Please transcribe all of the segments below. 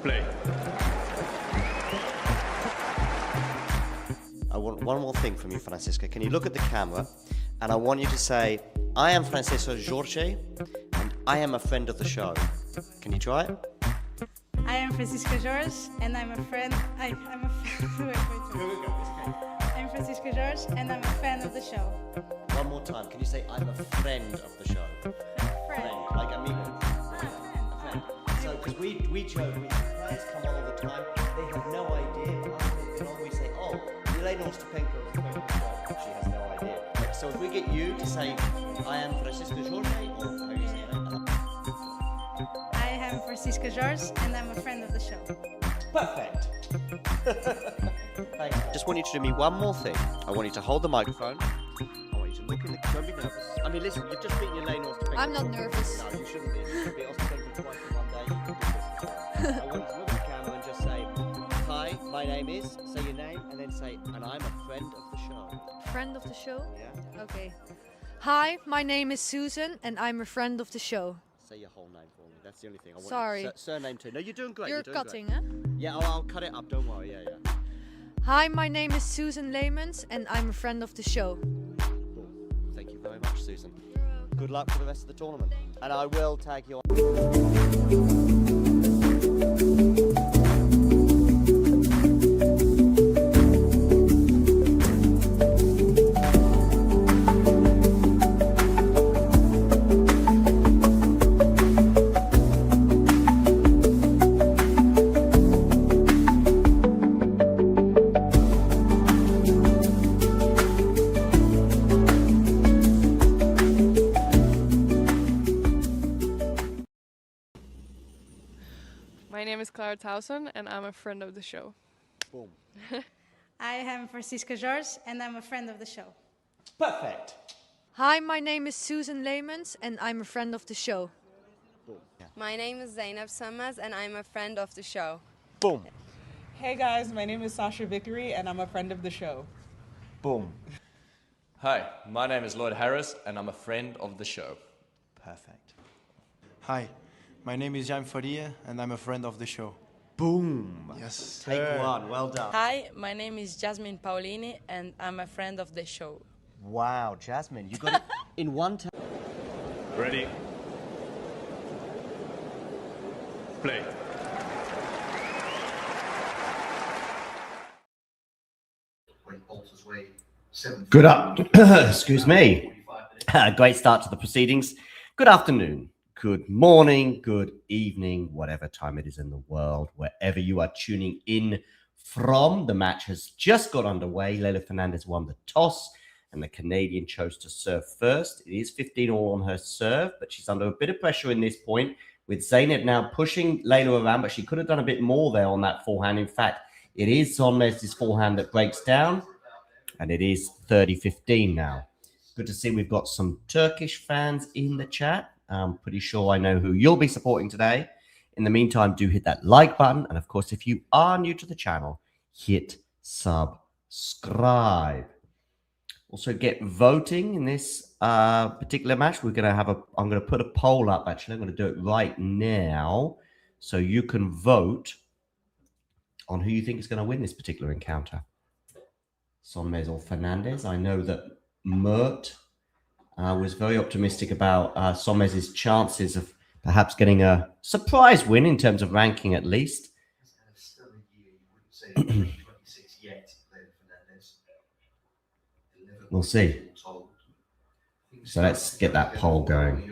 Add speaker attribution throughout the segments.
Speaker 1: Play.
Speaker 2: I want one more thing from you, Francisca. Can you look at the camera and I want you to say, I am Francisco Jorge and I am a friend of the show. Can you try it?
Speaker 3: I am Francisca Jorge and I'm a friend. I'm Francisca Jorge and I'm a fan of the show.
Speaker 2: One more time. Can you say, I'm a friend of the show?
Speaker 3: Friend.
Speaker 2: Like amigo.
Speaker 3: Friend.
Speaker 2: So, because we joke, players come on all the time, they have no idea. They always say, oh, Leylah Ostapenko is a friend of the show. She has no idea. So if we get you to say, I am Francisco Jorge, or how do you say that?
Speaker 3: I am Francisca Jorge and I'm a friend of the show.
Speaker 2: Perfect. Thanks. Just want you to do me one more thing. I want you to hold the microphone. I want you to look in the. Don't be nervous. I mean, listen, you've just beaten your Leylah Ostapenko.
Speaker 4: I'm not nervous.
Speaker 2: No, you shouldn't be. You should beat Ostapenko twice in one day. You can do this. I want you to look at the camera and just say, hi, my name is, say your name, and then say, and I'm a friend of the show.
Speaker 4: Friend of the show?
Speaker 2: Yeah?
Speaker 4: Okay. Hi, my name is Susan and I'm a friend of the show.
Speaker 2: Say your whole name for me. That's the only thing I want.
Speaker 4: Sorry.
Speaker 2: Surname too. No, you're doing great.
Speaker 4: You're
Speaker 2: doing
Speaker 4: cutting,
Speaker 2: great.
Speaker 4: huh?
Speaker 2: Yeah, I'll cut it up. Don't worry. Yeah.
Speaker 4: Hi, my name is Susan Leymans and I'm a friend of the show.
Speaker 2: Cool. Thank you very much, Susan. Good luck for the rest of the tournament. And I will tag you on.
Speaker 5: My name is Clara Towson and I'm a friend of the show.
Speaker 2: Boom.
Speaker 3: I am Francisca Jorge and I'm a friend of the show.
Speaker 2: Perfect.
Speaker 4: Hi, my name is Susan Leymans and I'm a friend of the show.
Speaker 2: Boom. Yeah.
Speaker 6: My name is Zeynep Sonmez and I'm a friend of the show.
Speaker 2: Boom.
Speaker 7: Hey guys, my name is Sasha Vickery and I'm a friend of the show.
Speaker 2: Boom.
Speaker 8: Hi, my name is Lloyd Harris and I'm a friend of the show.
Speaker 2: Perfect.
Speaker 9: Hi, my name is Jaime Faria and I'm a friend of the show.
Speaker 2: Boom.
Speaker 9: Yes.
Speaker 2: Take one. Well done.
Speaker 10: Hi, my name is Jasmine Paulini and I'm a friend of the show.
Speaker 2: Wow, Jasmine, you got it in one time.
Speaker 1: Ready. Play.
Speaker 2: Good up. Excuse me. Great start to the proceedings. Good afternoon, good morning, good evening, whatever time it is in the world, wherever you are tuning in from. The match has just got underway. Leylah Fernandez won the toss and the Canadian chose to serve first. It is 15-all on her serve, but she's under a bit of pressure in this point with Zeynep now pushing Leylah around, but she could have done a bit more there on that forehand. In fact, it is Sonmez's forehand that breaks down, and it is 30-15 now. Good to see we've got some Turkish fans in the chat. I'm pretty sure I know who you'll be supporting today. In the meantime, do hit that like button. And of course, if you are new to the channel, hit subscribe. Also get voting in this particular match. I'm going to put a poll up. Actually, I'm going to do it right now. So you can vote on who you think is going to win this particular encounter. Sonmez or Fernandez. I know that Mert was very optimistic about Sonmez's chances of perhaps getting a surprise win in terms of ranking at least. We'll see. So let's get that poll going.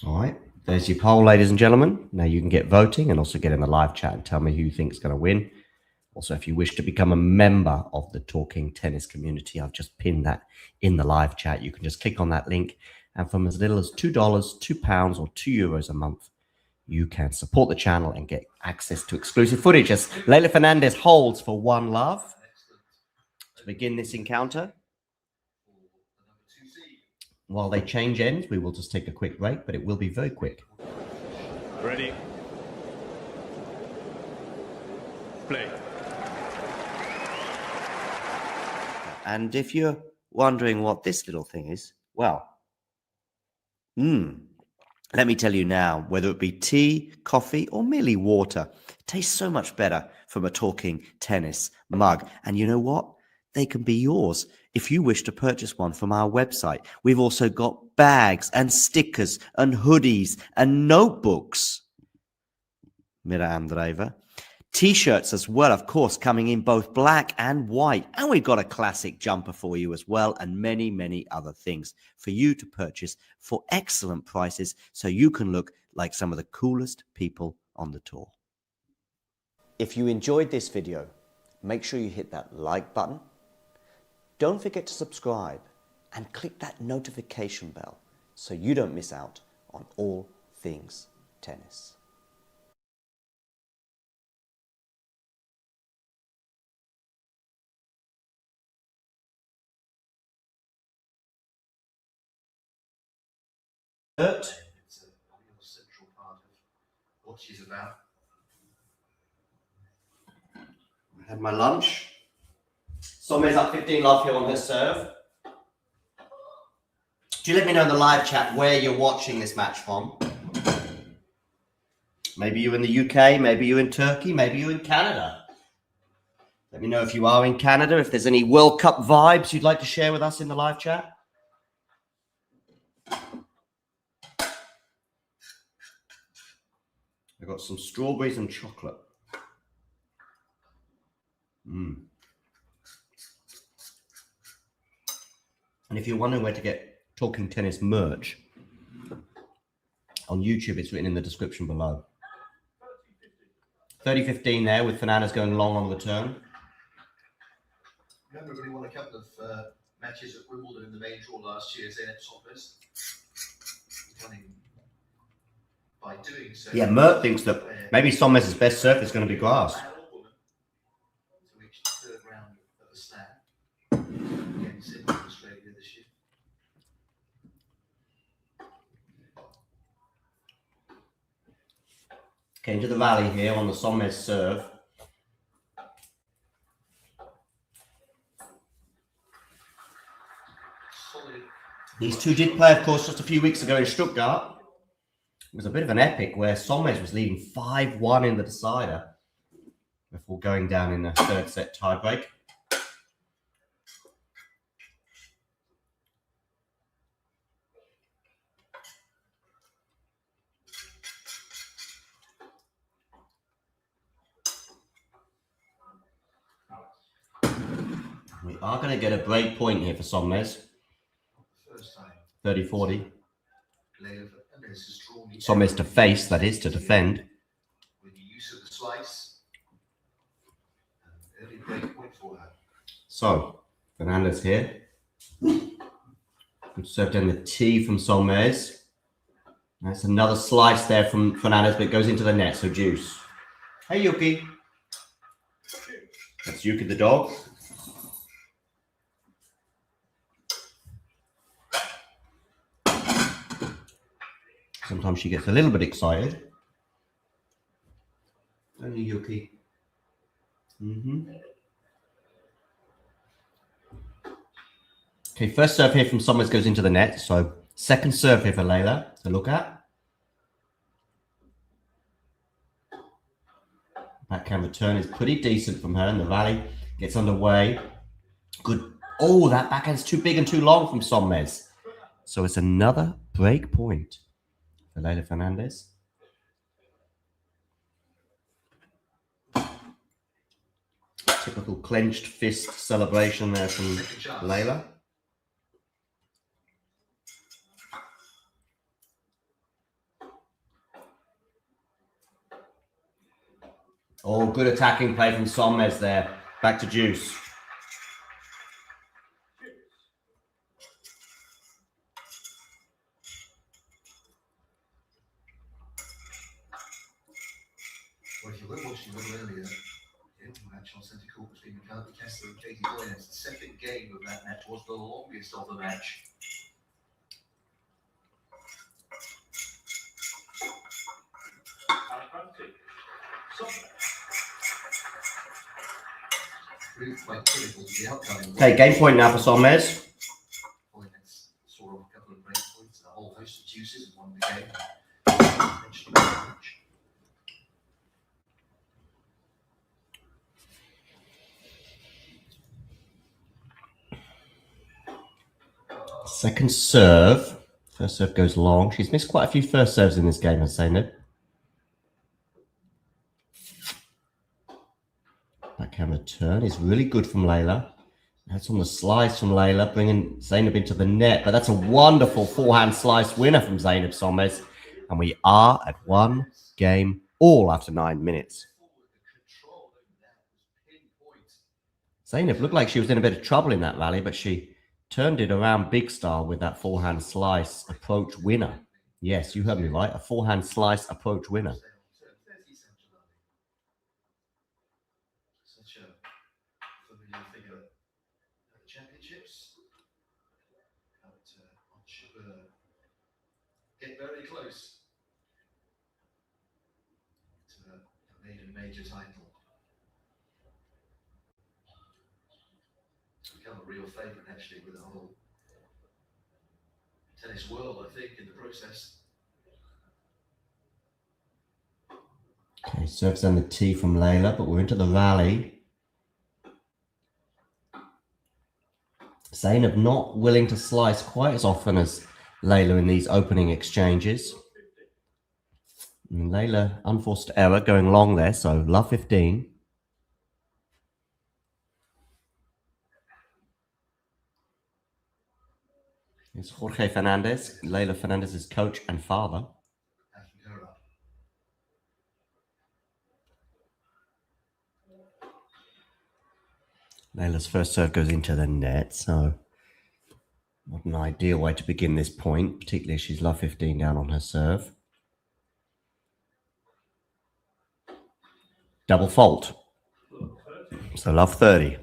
Speaker 2: All right, there's your poll, ladies and gentlemen. Now you can get voting and also get in the live chat and tell me who you think is going to win. Also, if you wish to become a member of the Talking Tennis community, I've just pinned that in the live chat. You can just click on that link, and from as little as $2, £2, or €2 a month, you can support the channel and get access to exclusive footage as Leylah Fernandez holds for one love to begin this encounter. While they change ends, we will just take a quick break, but it will be very quick.
Speaker 1: Ready. Play.
Speaker 2: And if you're wondering what this little thing is, well, let me tell you now, whether it be tea, coffee, or merely water, it tastes so much better from a talking tennis mug. And you know what? They can be yours if you wish to purchase one from our website. We've also got bags and stickers and hoodies and notebooks. Mira Andreeva. T-shirts as well, of course, coming in both black and white. And we've got a classic jumper for you as well, and many, many other things for you to purchase for excellent prices so you can look like some of the coolest people on the tour. If you enjoyed this video, make sure you hit that like button. Don't forget to subscribe and click that notification bell so you don't miss out on all things tennis. It's a real central part of what she's about. I had my lunch. Sonmez up 15-love here on her serve. Do you let me know in the live chat where you're watching this match from? Maybe you're in the UK, maybe you're in Turkey, maybe you're in Canada. Let me know if you are in Canada, if there's any World Cup vibes you'd like to share with us in the live chat. I've got some strawberries and chocolate. And if you're wondering where to get Talking Tennis merch, on YouTube, it's written in the description below. 30-15 there with Fernandez going long on the return.
Speaker 11: Remember, we won a couple of matches at Wimbledon in the main draw last year, Zeynep Sonmez. By doing so,
Speaker 2: yeah, Mert thinks that maybe Sonmez's best surf is going to be grass.
Speaker 11: To reach the third round of the slam. Again, Sydney, Australia this year.
Speaker 2: Okay, into the valley here on the Sonmez serve. These two did play, of course, just a few weeks ago in Stuttgart. It was a bit of an epic where Sonmez was leading 5-1 in the decider before going down in the third set tiebreak. We are going to get a break point here for Sonmez. 30-40. Sonmez to face, that is, to defend.
Speaker 11: With the use of the slice, early break point for her.
Speaker 2: So, Fernandez here. Good served in the tee from Sonmez. That's another slice there from Fernandez, but it goes into the net, so juice. Hey, Yuki. That's Yuki the dog. Sometimes she gets a little bit excited. Only Yuki. Okay, first serve here from Sonmez goes into the net. So second serve here for Leylah to look at. Backhand return is pretty decent from her, and the rally gets underway. Good. Oh, that backhand's too big and too long from Sonmez. So it's another break point for Leylah Fernandez. Typical clenched fist celebration there from Leylah. Oh, good attacking play from Sonmez there. Back to juice.
Speaker 11: Well, if you were watching a little earlier, the match on centre court between McCallum Kessler and Katie Boyens, the second game of that match was the longest of the match. proved quite critical to the outcome.
Speaker 2: Okay, game point now for Sonmez.
Speaker 11: Saw off a couple of break points, a whole host of juices and won the game.
Speaker 2: Second serve. First serve goes long. She's missed quite a few first serves in this game, as Zeynep. Backhand return is really good from Leylah. That's on the slice from Leylah, bringing Zeynep into the net. But that's a wonderful forehand slice winner from Zeynep Sonmez. And we are at 1 game all after 9 minutes. Zeynep looked like she was in a bit of trouble in that rally, but she turned it around big style with that forehand slice approach winner. Yes, you heard me right. A forehand slice approach winner.
Speaker 11: Such a familiar figure at the championships. But should get very close to a maiden major title. Become a real favourite actually with the whole tennis world, I think, in the process.
Speaker 2: Okay, serves on the tee from Leylah, but we're into the rally. Zeynep not willing to slice quite as often as Leylah in these opening exchanges. And Leylah, unforced error, going long there, so love 15. It's Jorge Fernandez, Leylah Fernandez's coach and father. Leylah's first serve goes into the net, so not an ideal way to begin this point, particularly as she's love 15 down on her serve. Double fault. So love 30.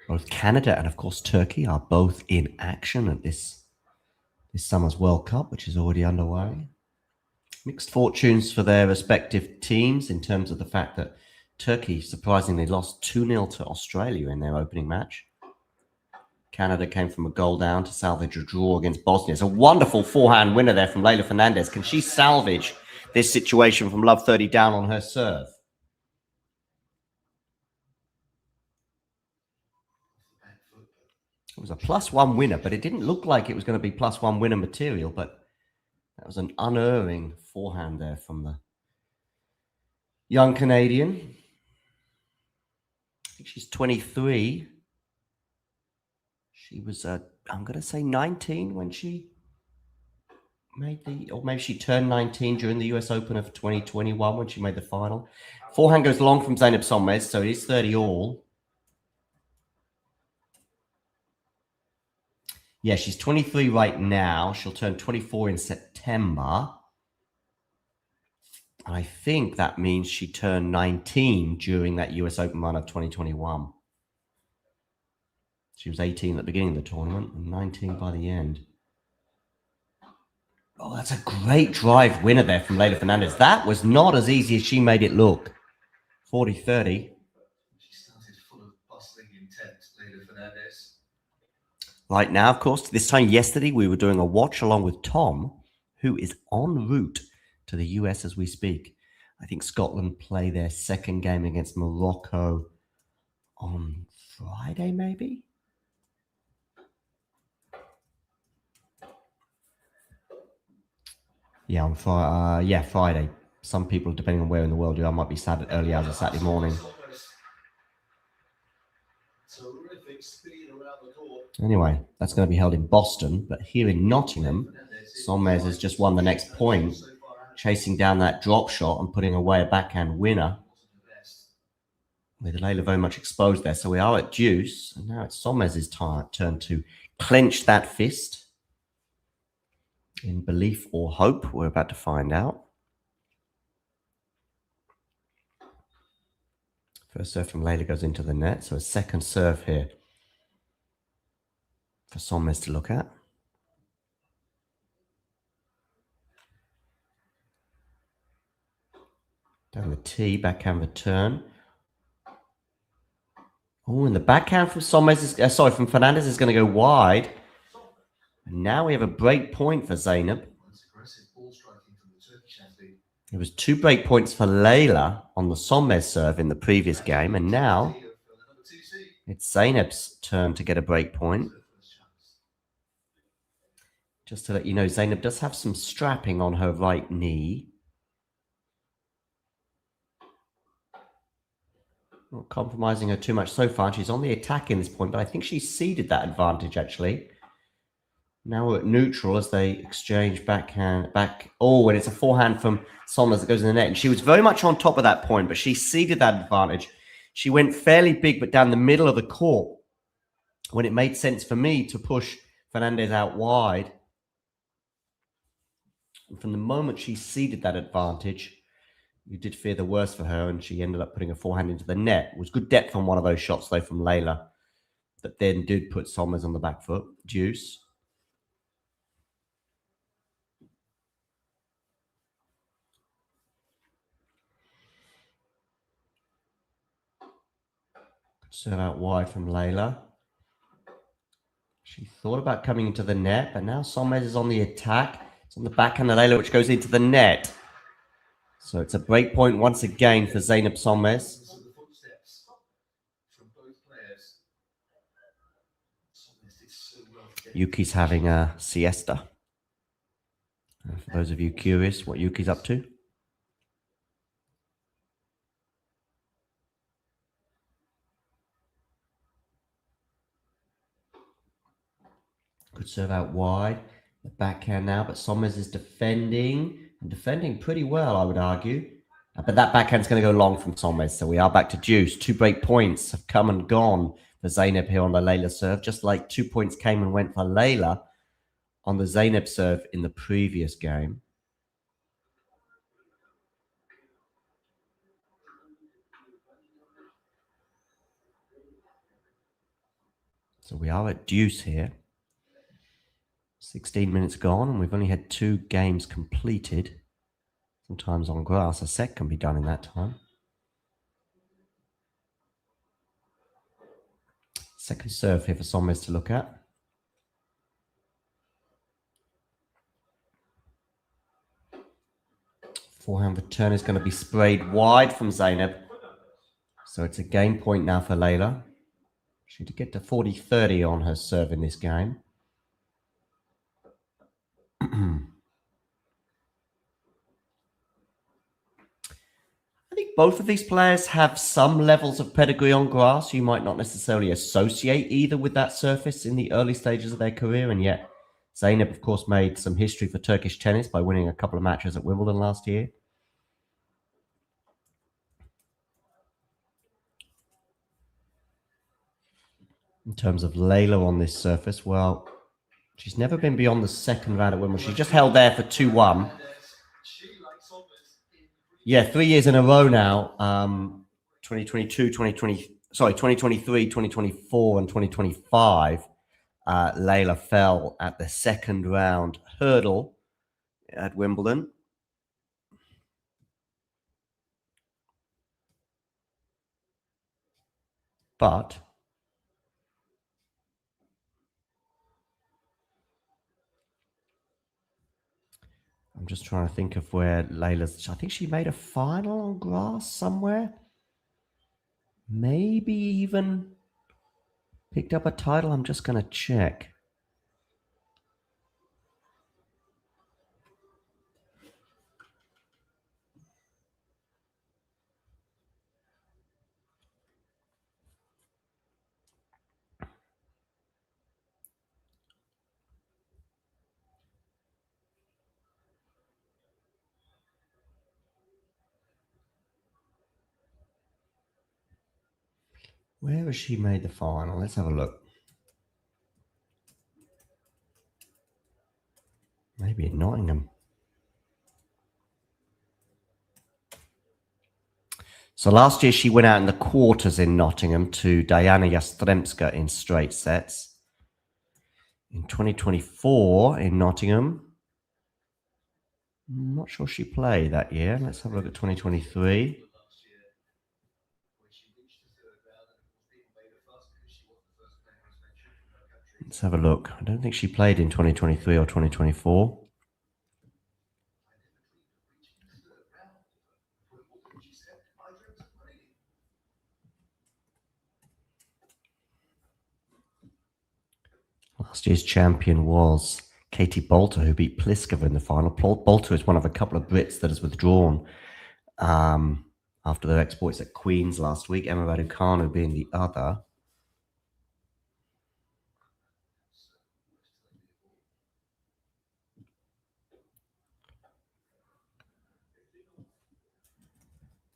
Speaker 2: Both Canada and, of course, Turkey are both in action at this summer's World Cup, which is already underway. Mixed fortunes for their respective teams in terms of the fact that Turkey surprisingly lost 2-0 to Australia in their opening match. Canada came from a goal down to salvage a draw against Bosnia. It's a wonderful forehand winner there from Leylah Fernandez. Can she salvage this situation from love 30 down on her serve? It was a +1 winner, but it didn't look like it was going to be +1 winner material, but that was an unerring forehand there from the young Canadian. I think she's 23. She was, I'm going to say 19 when she made or maybe she turned 19 during the US Open of 2021 when she made the final. Forehand goes long from Zeynep Sonmez, so it is 30 all. Yeah, she's 23 right now. She'll turn 24 in September. I think that means she turned 19 during that US Open run of 2021. She was 18 at the beginning of the tournament and 19 by the end. Oh, that's a great drive winner there from Leylah Fernandez. That was not as easy as she made it look. 40-30.
Speaker 11: She started full of bustling intent, Leylah Fernandez.
Speaker 2: Right now, of course, this time yesterday, we were doing a watch along with Tom, who is en route to the US as we speak. I think Scotland play their second game against Morocco on Friday, maybe? Yeah, on Friday. Some people, depending on where in the world you are, might be early hours of Saturday morning. Anyway, that's going to be held in Boston, but here in Nottingham, Sonmez has just won the next point, chasing down that drop shot and putting away a backhand winner. With Leylah very much exposed there, so we are at deuce, and now it's Sonmez's turn to clench that fist. In belief or hope, we're about to find out. First serve from Leylah goes into the net, so a second serve here for Sonmez to look at. Down the tee, backhand return. Oh, and the backhand from Sonmez is, from Fernandez is going to go wide. And now we have a break point for Zeynep. It was 2 break points for Leylah on the Sonmez serve in the previous game, and now it's Zeynep's turn to get a break point. Just to let you know, Zeynep does have some strapping on her right knee. Not compromising her too much so far. She's on the attack in this point, but I think she ceded that advantage, actually. Now we're at neutral as they exchange backhand, Oh, and it's a forehand from Sonmez that goes in the net. And she was very much on top of that point, but she ceded that advantage. She went fairly big, but down the middle of the court when it made sense for me to push Fernandez out wide. And from the moment she ceded that advantage, you did fear the worst for her, and she ended up putting a forehand into the net. It was good depth on one of those shots, though, from Leylah, that then did put Sonmez on the back foot. Deuce. Good serve out wide from Leylah. She thought about coming into the net, but now Sonmez is on the attack. It's on the backhand of Leylah, which goes into the net. So it's a break point once again for Zeynep Sonmez. Yuki's having a siesta. For those of you curious what Yuki's up to. Good serve out wide. The backhand now, but Sonmez is defending. And defending pretty well, I would argue. But that backhand's going to go long from Sonmez. So we are back to deuce. 2 break points have come and gone for Zeynep here on the Leylah serve. Just like 2 points came and went for Leylah on the Zeynep serve in the previous game. So we are at deuce here. 16 minutes gone, and we've only had 2 games completed. Sometimes on grass, a set can be done in that time. Second serve here for Sonmez to look at. Forehand return is going to be sprayed wide from Zeynep. So it's a game point now for Leylah. She did get to 40-30 on her serve in this game. I think both of these players have some levels of pedigree on grass. You might not necessarily associate either with that surface in the early stages of their career, and yet Zeynep, of course, made some history for Turkish tennis by winning a couple of matches at Wimbledon last year. In terms of Leylah on this surface, well, she's never been beyond the second round at Wimbledon. She just held there for 2-1. Yeah, 3 years in a row now. 2022, 2023, 2024, and 2025. Leylah fell at the second round hurdle at Wimbledon. But I'm just trying to think of where Leylah's... I think she made a final on grass somewhere. Maybe even picked up a title. I'm just going to check. Where has she made the final? Let's have a look. Maybe in Nottingham. So last year she went out in the quarters in Nottingham to Diana Yastremska in straight sets. in 2024 in Nottingham. I'm not sure she played that year. Let's have a look at 2023. Let's have a look. I don't think she played in 2023 or 2024. Last year's champion was Katie Bolter, who beat Pliskova in the final. Bolter is one of a couple of Brits that has withdrawn after their exploits at Queen's last week, Emma Raducanu being the other.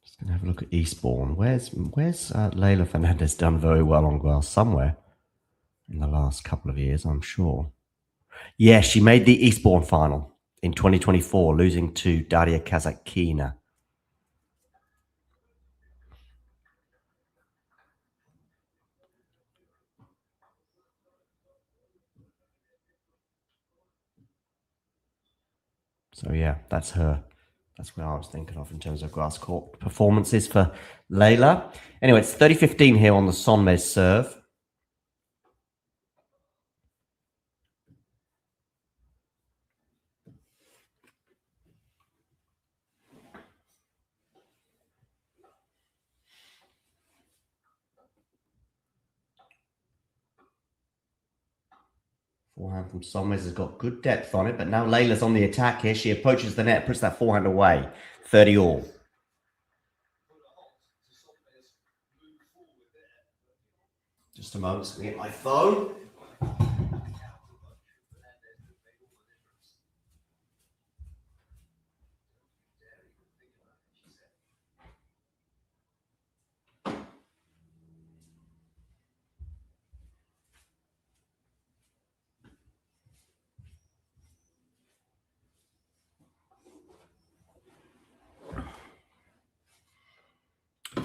Speaker 2: Just going to have a look at Eastbourne. Where's Leylah Fernandez done very well on grass somewhere in the last couple of years, I'm sure. Yeah, she made the Eastbourne final in 2024, losing to Daria Kazakina. So yeah, that's her. That's what I was thinking of in terms of grass court performances for Leylah. Anyway, it's 30-15 here on the Sonmez serve. Forehand from Sonmez has got good depth on it, but now Leylah's on the attack here. She approaches the net, puts that forehand away. 30 all. Just a moment, so I can get my phone.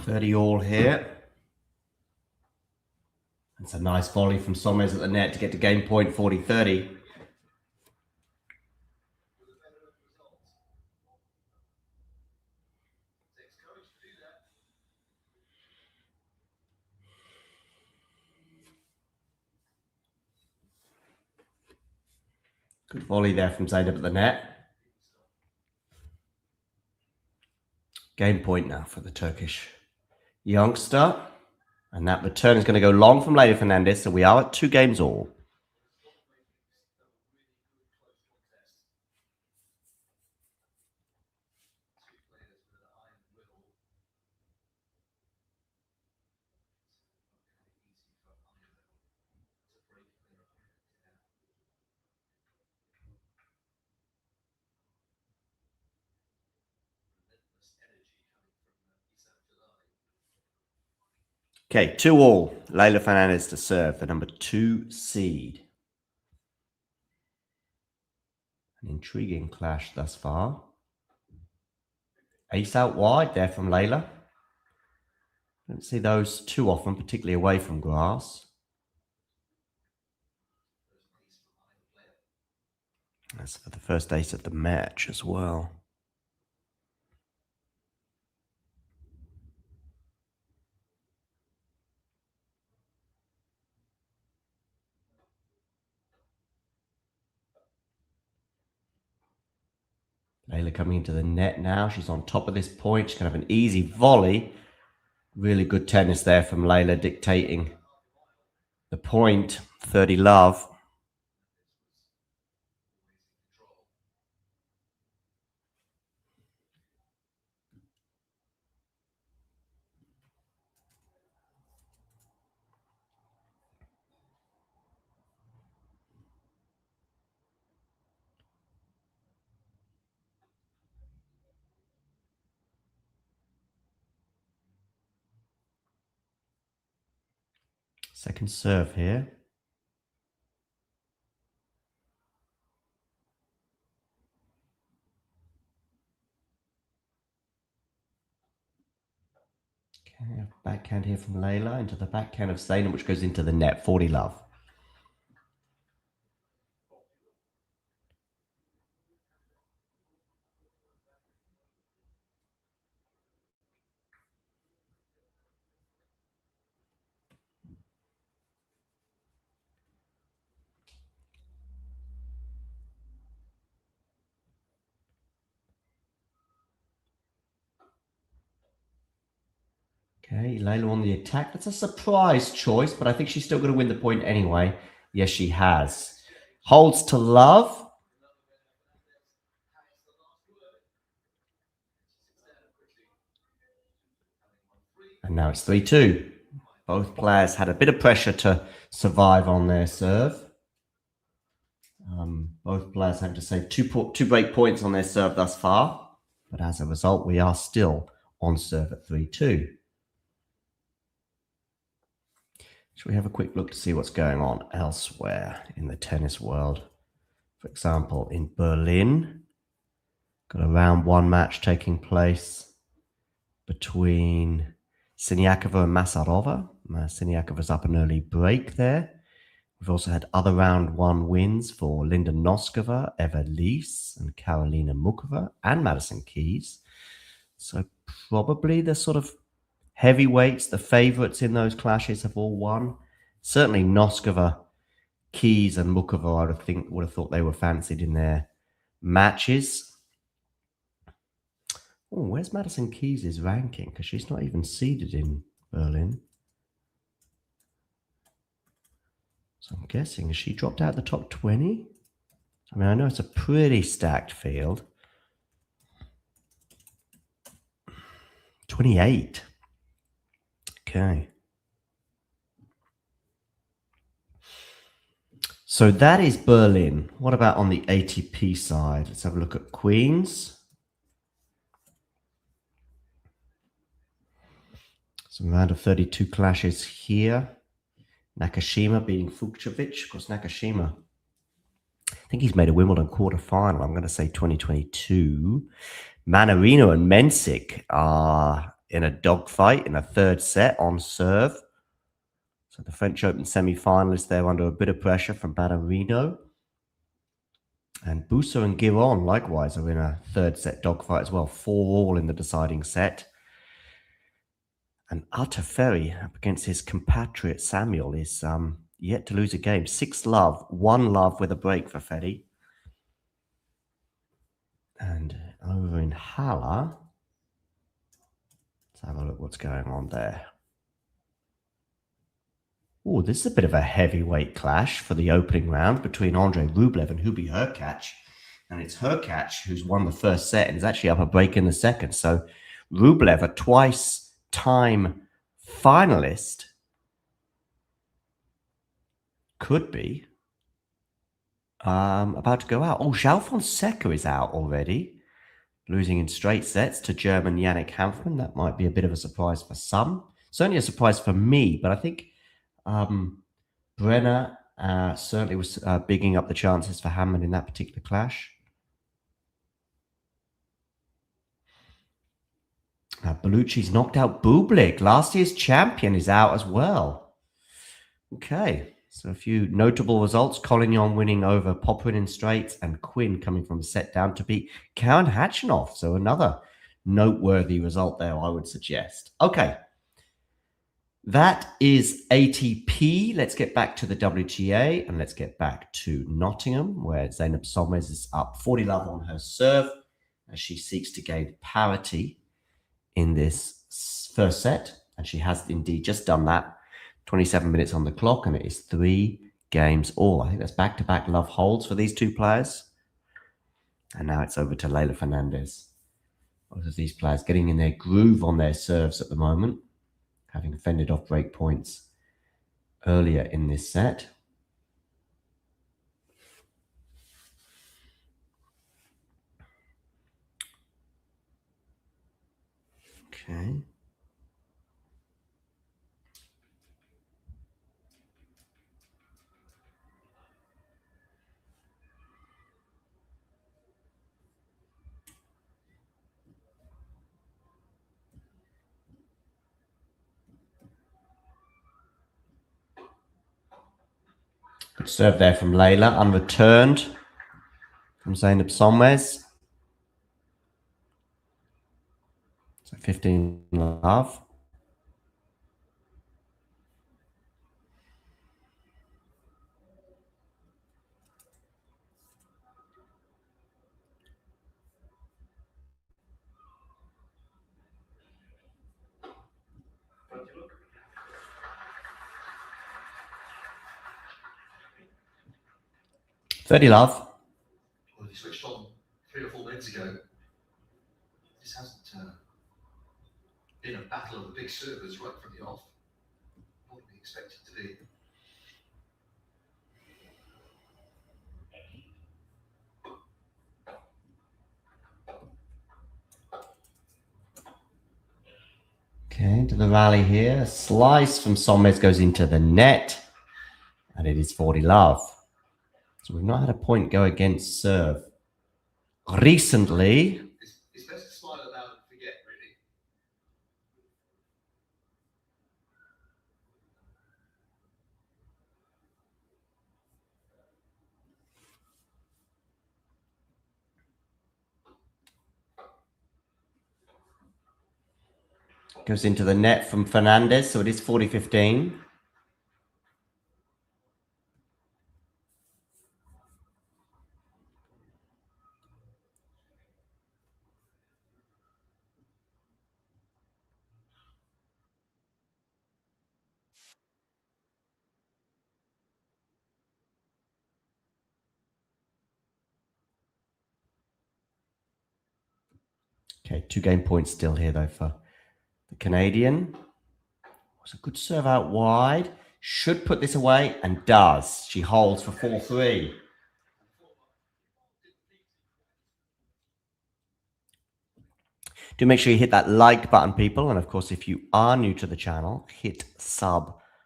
Speaker 2: $30 all here. It's a nice volley from Sonmez at the net to get to game point 40-30. Good volley there from Zeynep at the net. Game point now for the Turkish youngster. And that return is going to go long from Leylah Fernandez. So we are at 2 games all. Okay, 2 all. Leylah Fernandez to serve, the number 2 seed. An intriguing clash thus far. Ace out wide there from Leylah. Don't see those too often, particularly away from grass. That's for the first ace of the match as well. Leylah coming into the net now. She's on top of this point. She's going to have an easy volley. Really good tennis there from Leylah, dictating the point. 30 love. Second serve here. Okay, backhand here from Leylah into the backhand of Zeynep, which goes into the net. 40 love. Okay, Leylah on the attack. That's a surprise choice, but I think she's still going to win the point anyway. Yes, she has. Holds to love. And now it's 3-2. Both players had a bit of pressure to survive on their serve. Both players having to save two break points on their serve thus far. But as a result, we are still on serve at 3-2. Shall we have a quick look to see what's going on elsewhere in the tennis world? For example, in Berlin, got a round one match taking place between Siniakova and Masarova. Siniakova's up an early break there. We've also had other round one wins for Linda Noskova, Eva Lees, and Karolina Mukova, and Madison Keys. So probably the sort of heavyweights, the favourites in those clashes have all won. Certainly Noskova, Keys, and Mukova, I would have thought they were fancied in their matches. Oh, where's Madison Keys' ranking? Because she's not even seeded in Berlin. So I'm guessing, has she dropped out the top 20? I mean, I know it's a pretty stacked field. 28. Okay. So that is Berlin. What about on the ATP side? Let's have a look at Queens. Some round of 32 clashes here. Nakashima beating Vukcevic. Of course, Nakashima, I think he's made a Wimbledon quarterfinal. I'm going to say 2022. Manarino and Mensik are in a dogfight in a third set on serve. So the French Open semi-finalists there under a bit of pressure from Manarino. And Busa and Giron likewise are in a third set dogfight as well. 4-all in the deciding set. And Arteferi up against his compatriot Samuel is yet to lose a game. 6-love, 1-love with a break for Ferry. And over in Halle, let's have a look what's going on there. Oh, this is a bit of a heavyweight clash for the opening round between Andrei Rublev and Hubert Hurkacz. And it's Hurkacz who's won the first set and is actually up a break in the second. So Rublev, a twice-time finalist, could be about to go out. Oh, João Fonseca is out already, losing in straight sets to German Yannick Hanfmann. That might be a bit of a surprise for some. Certainly a surprise for me, but I think Brenner certainly was bigging up the chances for Hanfmann in that particular clash. Bellucci's knocked out Bublik. Last year's champion is out as well. Okay, so a few notable results. Collignon winning over Poprin in straights and Quinn coming from a set down to beat Karen Khachanov. So another noteworthy result there, I would suggest. Okay, that is ATP. Let's get back to the WTA and let's get back to Nottingham, where Zeynep Sonmez is up 40-love on her serve as she seeks to gain parity in this first set, and she has indeed just done that. 27 minutes on the clock, and it is 3 games all. I think that's back-to-back love holds for these two players. And now it's over to Leylah Fernandez. Both of these players getting in their groove on their serves at the moment, having fended off break points earlier in this set. Okay. Good serve there from Leylah, unreturned from Zeynep Sonmez. So 15-love. 30 love.
Speaker 11: Well, if you switched on 3 or 4 minutes ago, this hasn't been a battle of the big servers right from the off. What we expect it to be.
Speaker 2: Okay, into the rally here. A slice from Sonmez goes into the net. And it is 40 love. So we've not had a point go against serve recently.
Speaker 11: It's best to smile about and forget, really.
Speaker 2: Goes into the net from Fernandez. So it is 40-15. Okay, 2 game points still here, though, for the Canadian. Was a good serve out wide. Should put this away, and does. She holds for 4-3. Do make sure you hit that like button, people. And, of course, if you are new to the channel, hit subscribe.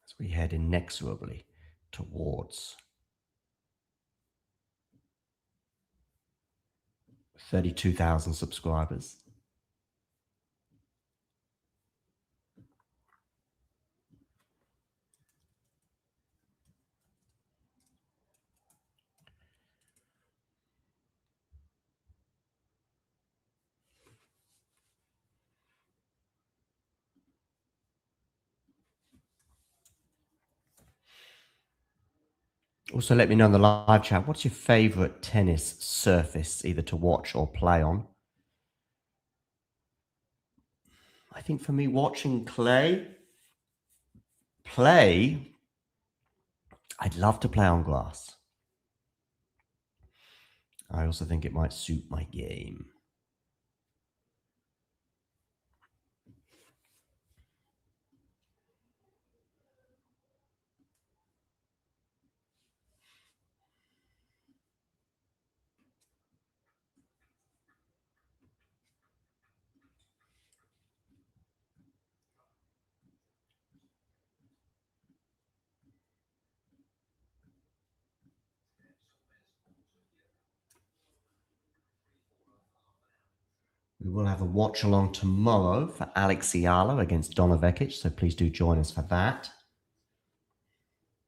Speaker 2: As we head inexorably towards 32,000 subscribers. Also, let me know in the live chat, what's your favorite tennis surface, either to watch or play on? I think for me, watching play, I'd love to play on grass. I also think it might suit my game. We will have a watch along tomorrow for Alex Iala against Donovekic, so please do join us for that.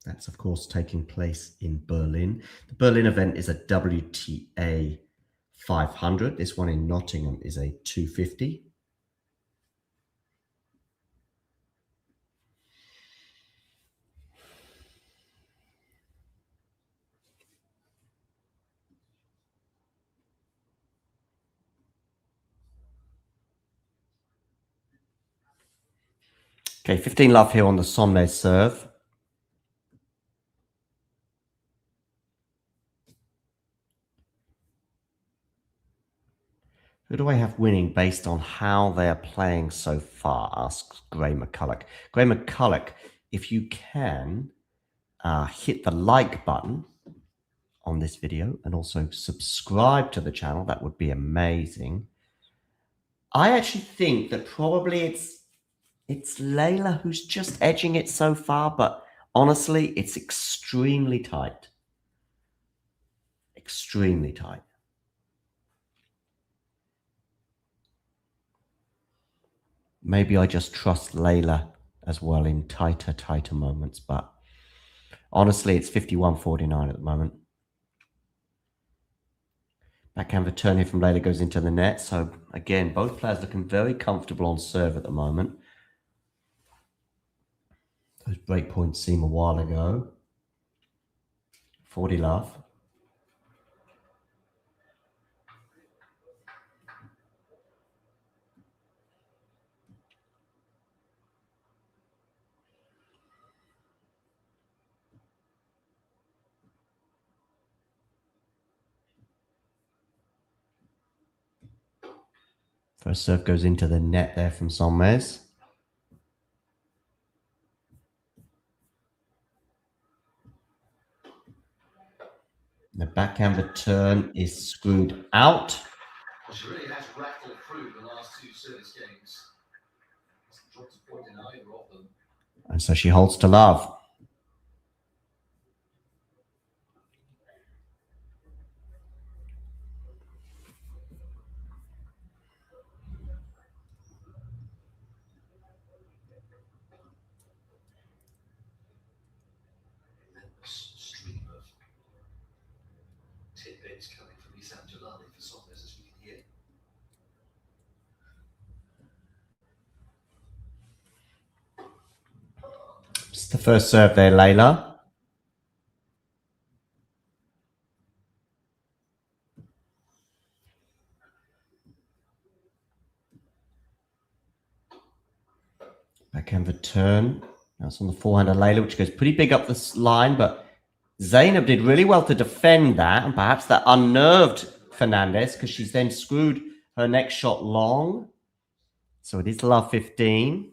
Speaker 2: That's, of course, taking place in Berlin. The Berlin event is a WTA 500. This one in Nottingham is a 250. Okay, 15 love here on the Sonmez serve. Who do I have winning based on how they are playing so far? Asks Gray McCulloch. Gray McCulloch, if you can hit the like button on this video and also subscribe to the channel, that would be amazing. I actually think that probably it's Leylah who's just edging it so far, but honestly, it's extremely tight. Extremely tight. Maybe I just trust Leylah as well in tighter moments, but honestly, it's 51-49 at the moment. Backhand return here from Leylah goes into the net. So again, both players looking very comfortable on serve at the moment. Those break points seem a while ago. 40 love. First serve goes into the net there from Sonmez. The backhand return is screwed out.
Speaker 11: Well, she really has rattled through the last two service games. Hasn't dropped a point in either of them.
Speaker 2: And so she holds to love.
Speaker 11: Stream of tidbits coming from Leylah for Sonmez, as we can hear.
Speaker 2: It's the first serve there, Leylah. Backhand return. That's on the forehand of Leylah, which goes pretty big up this line, but Zeynep did really well to defend that, and perhaps that unnerved Fernandez because she's then screwed her next shot long. So it is love 15.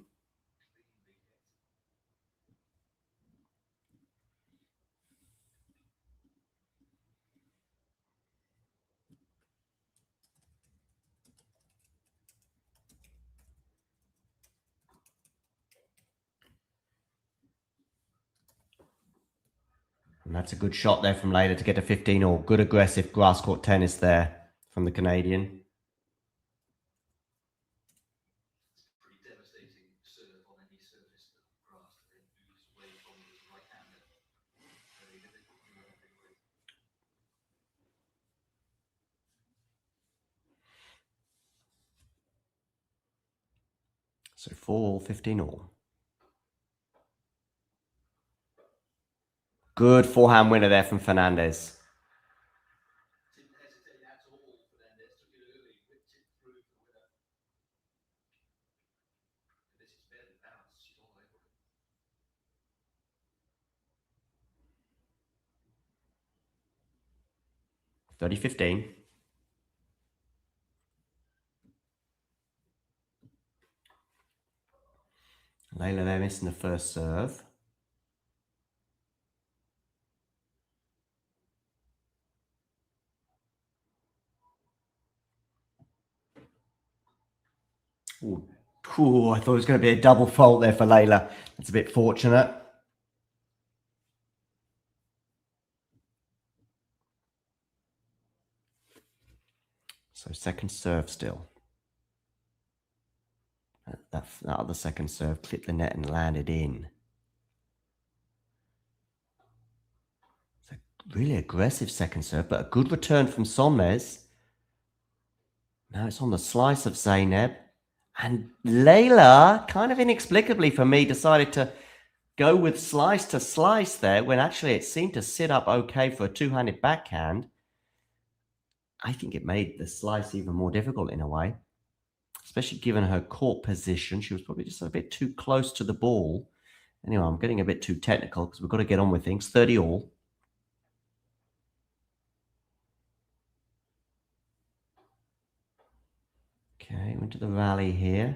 Speaker 2: And that's a good shot there from Leylah to get to 15 all. Good aggressive grass court tennis there from the Canadian.
Speaker 11: Pretty devastating serve on any surface that grass that then moves away from his right hander. Very difficult to do anything with.
Speaker 2: So 4 all, 15 all. Good forehand winner there from Fernandez.
Speaker 11: Didn't hesitate at all. Fernandez took it early, whipped it through for the winner. And this is barely balanced. She's all over it.
Speaker 2: 30-15. Leylah there missing the first serve. Ooh. Ooh, I thought it was going to be a double fault there for Leylah. That's a bit fortunate. So second serve still. That other second serve clipped the net and landed in. It's a really aggressive second serve, but a good return from Sonmez. Now it's on the slice of Zeynep. And Leylah, kind of inexplicably for me, decided to go with slice to slice there when actually it seemed to sit up okay for a two-handed backhand. I think it made the slice even more difficult in a way, especially given her court position. She was probably just a bit too close to the ball. Anyway, I'm getting a bit too technical because we've got to get on with things. 30 all. Okay, into the rally here.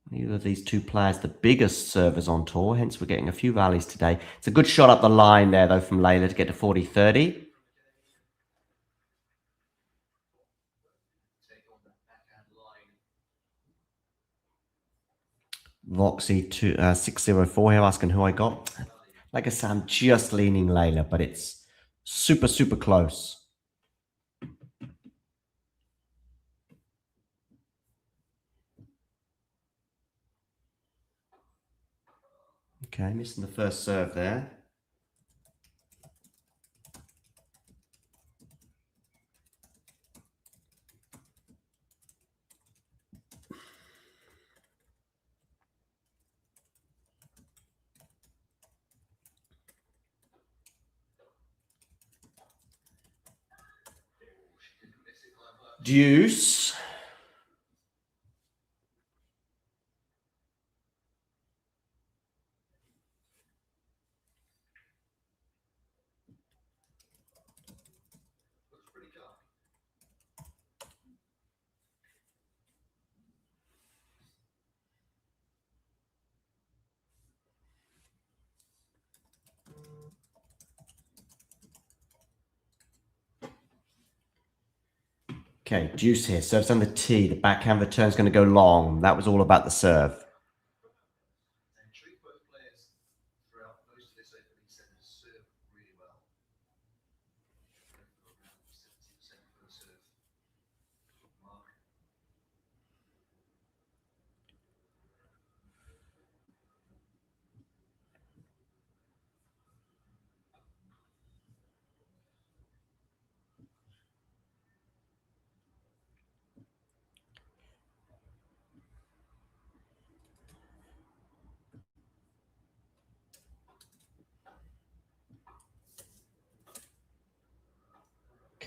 Speaker 2: Neither of these two players the biggest servers on tour, hence we're getting a few rallies today. It's a good shot up the line there, though, from Leylah to get to 40-30. Roxy 604 here asking who I got. Like I said, I'm just leaning Leylah, but it's super, super close. Okay, missing the first serve there. Deuce. Okay, Deuce here. Serves on the tee. The backhand return's going to go long. That was all about the serve.
Speaker 11: And treat both players throughout most of this opening set to serve really well. Going for around 70% for a serve. Mark.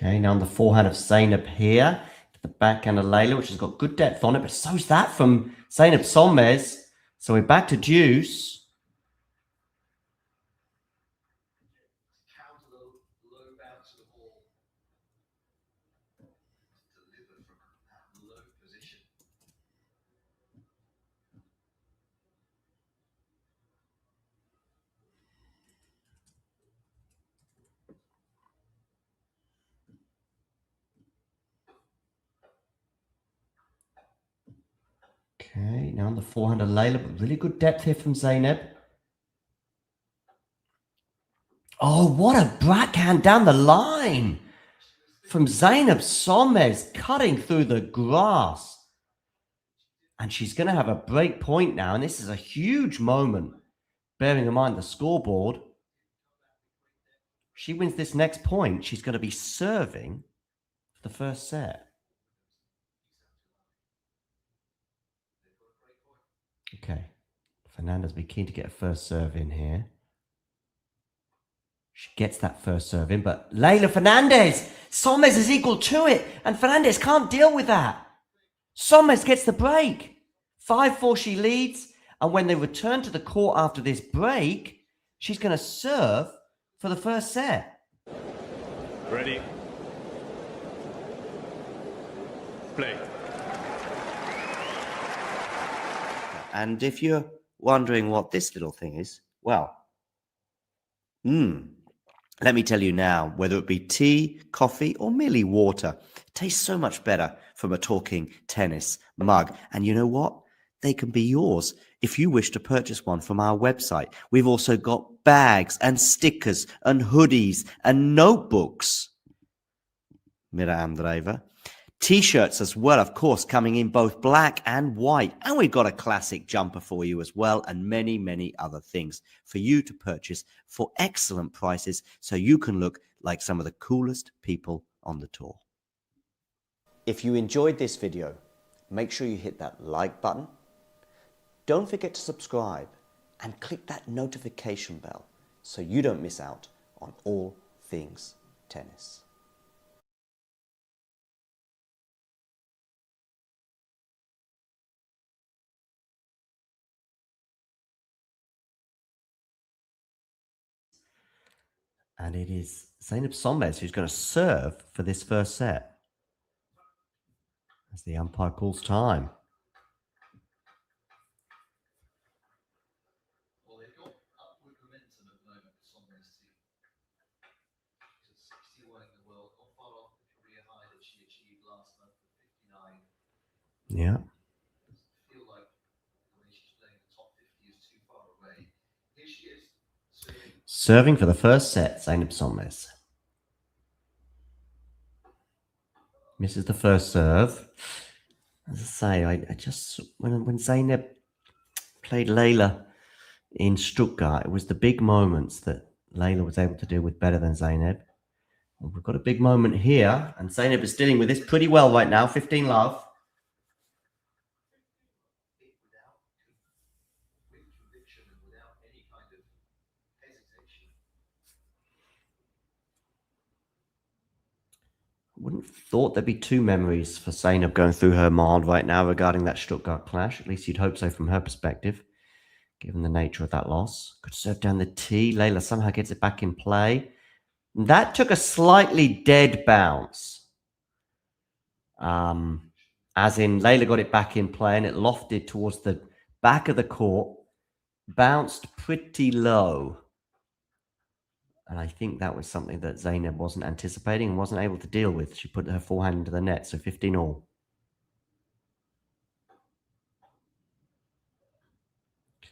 Speaker 2: Okay, now on the forehand of Zeynep here. The backhand of Leylah, which has got good depth on it, but so's that from Zeynep Sonmez. So we're back to Deuce.
Speaker 11: Counter the low bounce of the ball. Deliver from that low position.
Speaker 2: Okay, now on the forehand of Leylah, but really good depth here from Zeynep. Oh, what a backhand down the line from Zeynep Sonmez, cutting through the grass. And she's going to have a break point now, and this is a huge moment, bearing in mind the scoreboard. She wins this next point, she's going to be serving for the first set. Okay, Fernandez will be keen to get a first serve in here. She gets that first serve in, but Leylah Fernandez, Sonmez is equal to it, and Fernandez can't deal with that. Sonmez gets the break. 5-4 she leads, and when they return to the court after this break, she's going to serve for the first set.
Speaker 1: Ready. Play.
Speaker 2: And if you're wondering what this little thing is, well, let me tell you now, whether it be tea, coffee, or merely water, it tastes so much better from a talking tennis mug. And you know what? They can be yours if you wish to purchase one from our website. We've also got bags and stickers and hoodies and notebooks. Mira Andreeva. T-shirts as well, of course, coming in both black and white. And we've got a classic jumper for you as well, and many, many other things for you to purchase for excellent prices so you can look like some of the coolest people on the tour. If you enjoyed this video, make sure you hit that like button. Don't forget to subscribe and click that notification bell so you don't miss out on all things tennis. And it is Zeynep Sonmez who's going to serve for this first set as the umpire calls time.
Speaker 11: Well, they've got upward momentum at the moment with Sonmez team. She's at 61 in the world, not far off the career high that she achieved last month at 59.
Speaker 2: Yeah.
Speaker 11: Doesn't feel like the way she's playing the top 50 is too far away. Here she is,
Speaker 2: Serving for the first set, Zeynep Sonmez. Misses the first serve. As I say, I just, when Zeynep played Leylah in Stuttgart, it was the big moments that Leylah was able to deal with better than Zeynep. Well, we've got a big moment here, and Zeynep is dealing with this pretty well right now, 15 love.
Speaker 11: with conviction and without any kind of hesitation.
Speaker 2: Wouldn't have thought there'd be two memories for Zeynep going through her mind right now regarding that Stuttgart clash. At least you'd hope so from her perspective, given the nature of that loss. Could serve down the tee. Leylah somehow gets it back in play. That took a slightly dead bounce. As in, Leylah got it back in play and it lofted towards the back of the court. Bounced pretty low. And I think that was something that Zeynep wasn't anticipating and wasn't able to deal with. She put her forehand into the net, so 15 all.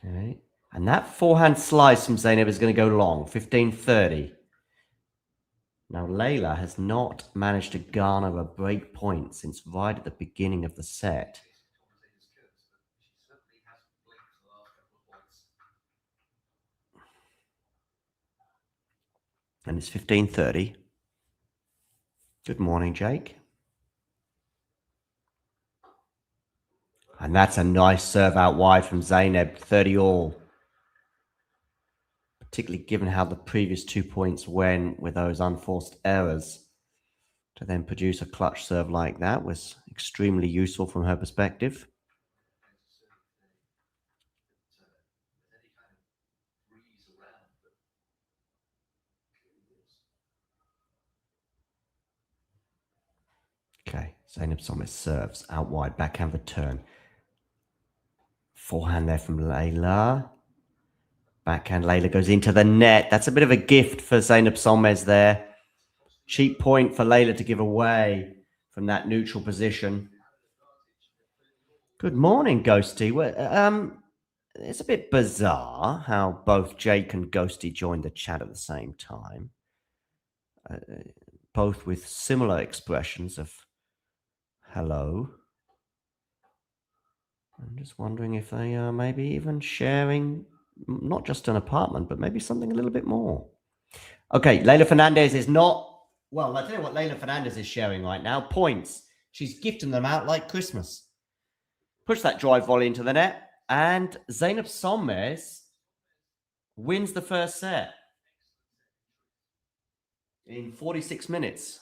Speaker 2: Okay. And that forehand slice from Zeynep is going to go long, 15-30. Now, Leylah has not managed to garner a break point since right at the beginning of the set. And it's 15-30. Good morning, Jake. And that's a nice serve out wide from Zeynep, 30 all. Particularly given how the previous 2 points went with those unforced errors. To then produce a clutch serve like that was extremely useful from her perspective. Okay, Zeynep Sonmez serves out wide, backhand return. Forehand there from Leylah. Backhand Leylah goes into the net. That's a bit of a gift for Zeynep Sonmez there. Cheap point for Leylah to give away from that neutral position. Good morning, Ghosty. It's a bit bizarre how both Jake and Ghosty joined the chat at the same time. Both with similar expressions of hello. I'm just wondering if they are maybe even sharing not just an apartment, but maybe something a little bit more. Okay, Leylah Fernandez is not... Well, I'll tell you what Leylah Fernandez is sharing right now. Points. She's gifting them out like Christmas. Push that drive volley into the net. And Zeynep Sonmez wins the first set in 46 minutes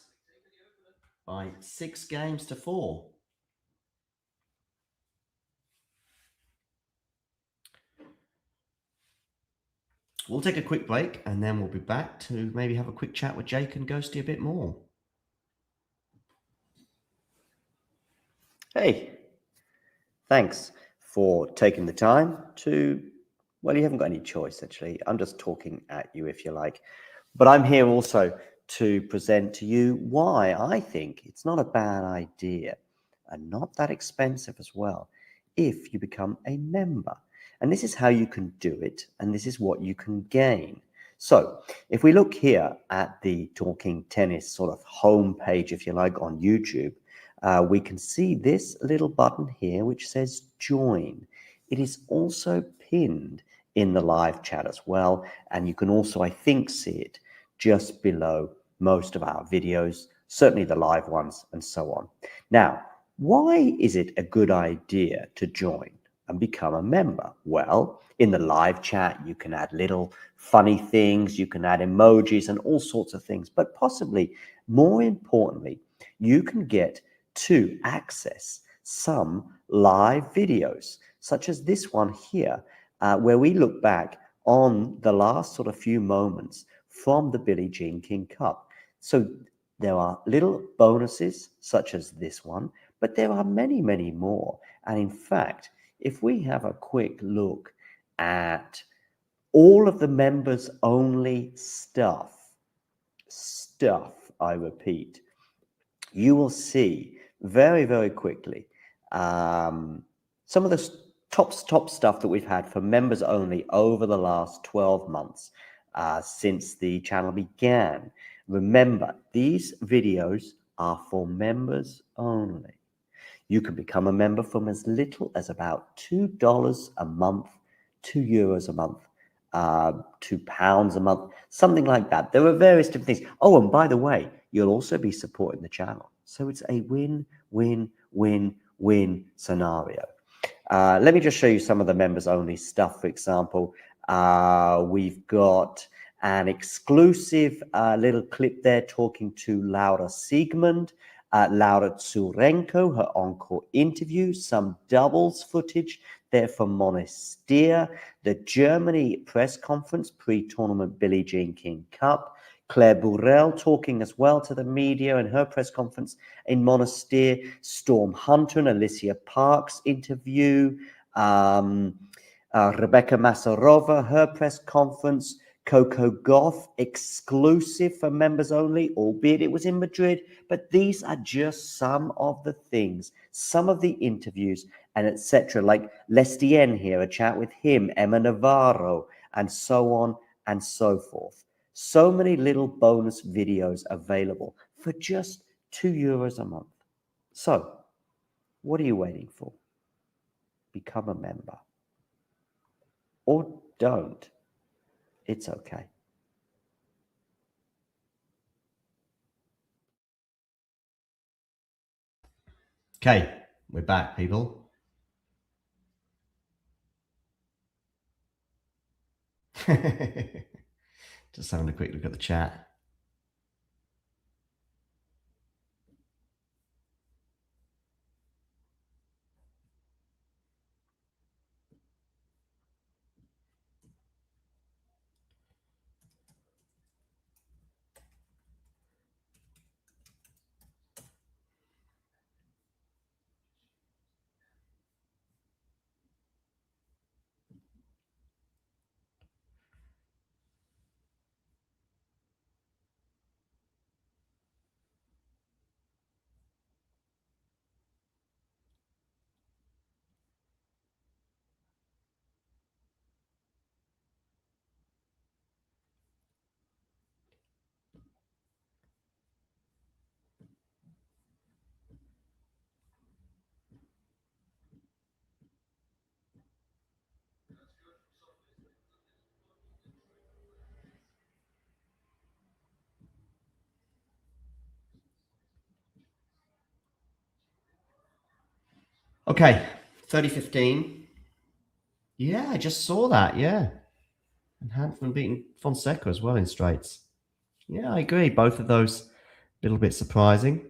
Speaker 2: by 6-4. We'll take a quick break and then we'll be back to maybe have a quick chat with Jake and Ghosty a bit more. Hey, thanks for taking the time to, well, you haven't got any choice actually. I'm just talking at you if you like. But I'm here also to present to you why I think it's not a bad idea and not that expensive as well if you become a member. And this is how you can do it, and this is what you can gain. So if we look here at the Talking Tennis sort of homepage, if you like, on YouTube, we can see this little button here which says join. It is also pinned in the live chat as well, and you can also, I think, see it just below most of our videos, certainly the live ones and so on. Now, why is it a good idea to join and become a member? Well, in the live chat, you can add little funny things, you can add emojis and all sorts of things, but possibly more importantly, you can get to access some live videos, such as this one here, where we look back on the last sort of few moments from the Billie Jean King Cup. So there are little bonuses such as this one, but there are many, many more. And in fact, if we have a quick look at all of the members only stuff, I repeat, you will see very, very quickly some of the top stuff that we've had for members only over the last 12 months since the channel began. Remember, these videos are for members only. You can become a member from as little as about $2 a month, €2 a month, £2 a month, something like that. There are various different things. Oh, and by the way, you'll also be supporting the channel. So it's a win-win-win-win scenario. Let me just show you some of the members only stuff. For example, we've got an exclusive little clip there talking to Laura Siegmund, Laura Tsurenko, her encore interview, some doubles footage there from Monastir, the Germany press conference pre-tournament Billie Jean King Cup, Claire Burrell talking as well to the media in her press conference in Monastir, Storm Hunter and Alicia Parks interview, Rebecca Masarova, her press conference, Coco Goth exclusive for members only, albeit it was in Madrid. But these are just some of the things, some of the interviews and etc. Like Lestien here, a chat with him, Emma Navarro, and so on and so forth. So many little bonus videos available for just €2 a month. So, what are you waiting for? Become a member. Or don't. It's okay. Okay, we're back, people. Just having a quick look at the chat. Okay, 30-15. Yeah, I just saw that, yeah. And Hanfman beating Fonseca as well in straights. Yeah, I agree. Both of those a little bit surprising.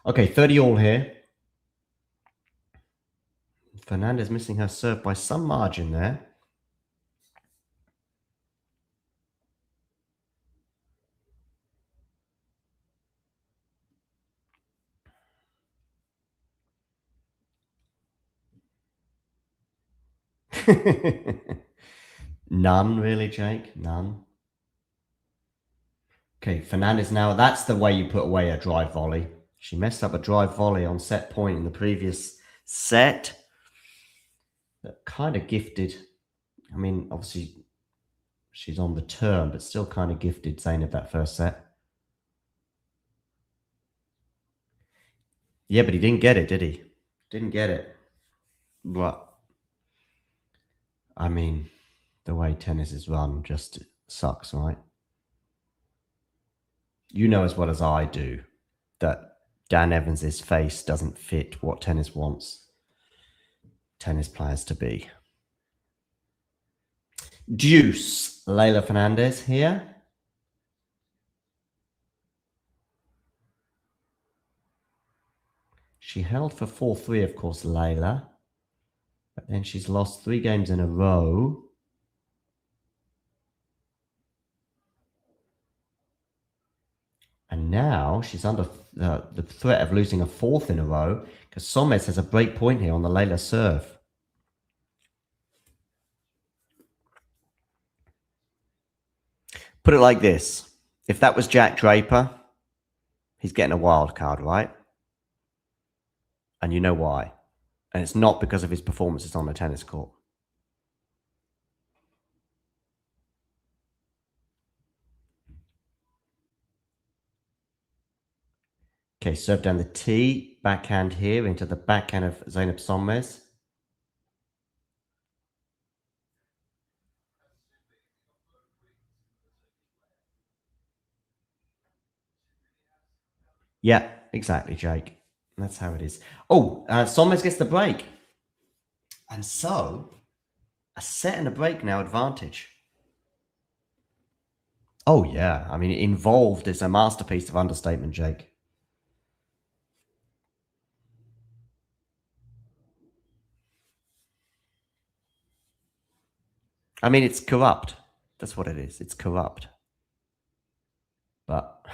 Speaker 2: Okay, 30 all here. Fernandez missing her serve by some margin there. None, really, Jake? None. Okay, Fernandez now. That's the way you put away a drive volley. She messed up a drive volley on set point in the previous set. That kind of gifted. I mean, obviously, she's on the turn, but still kind of gifted Zeynep that first set. Yeah, but he didn't get it, did he? Didn't get it. But, I mean, the way tennis is run just sucks, right? You know as well as I do that Dan Evans' face doesn't fit what tennis wants tennis players to be. Deuce, Leylah Fernandez here. She held for 4-3, of course, Leylah. But then she's lost 3 games in a row. And now she's under the threat of losing a 4th in a row because Sonmez has a break point here on the Leylah serve. Put it like this. If that was Jack Draper, he's getting a wild card, right? And you know why. And it's not because of his performances on the tennis court. Okay, serve down the tee, backhand here into the backhand of Zeynep Sonmez. Yeah, exactly, Jake. That's how it is. Oh, Sonmez gets the break. And so, a set and a break now advantage. Oh, yeah. I mean, involved is a masterpiece of understatement, Jake. I mean, it's corrupt. That's what it is. It's corrupt. But,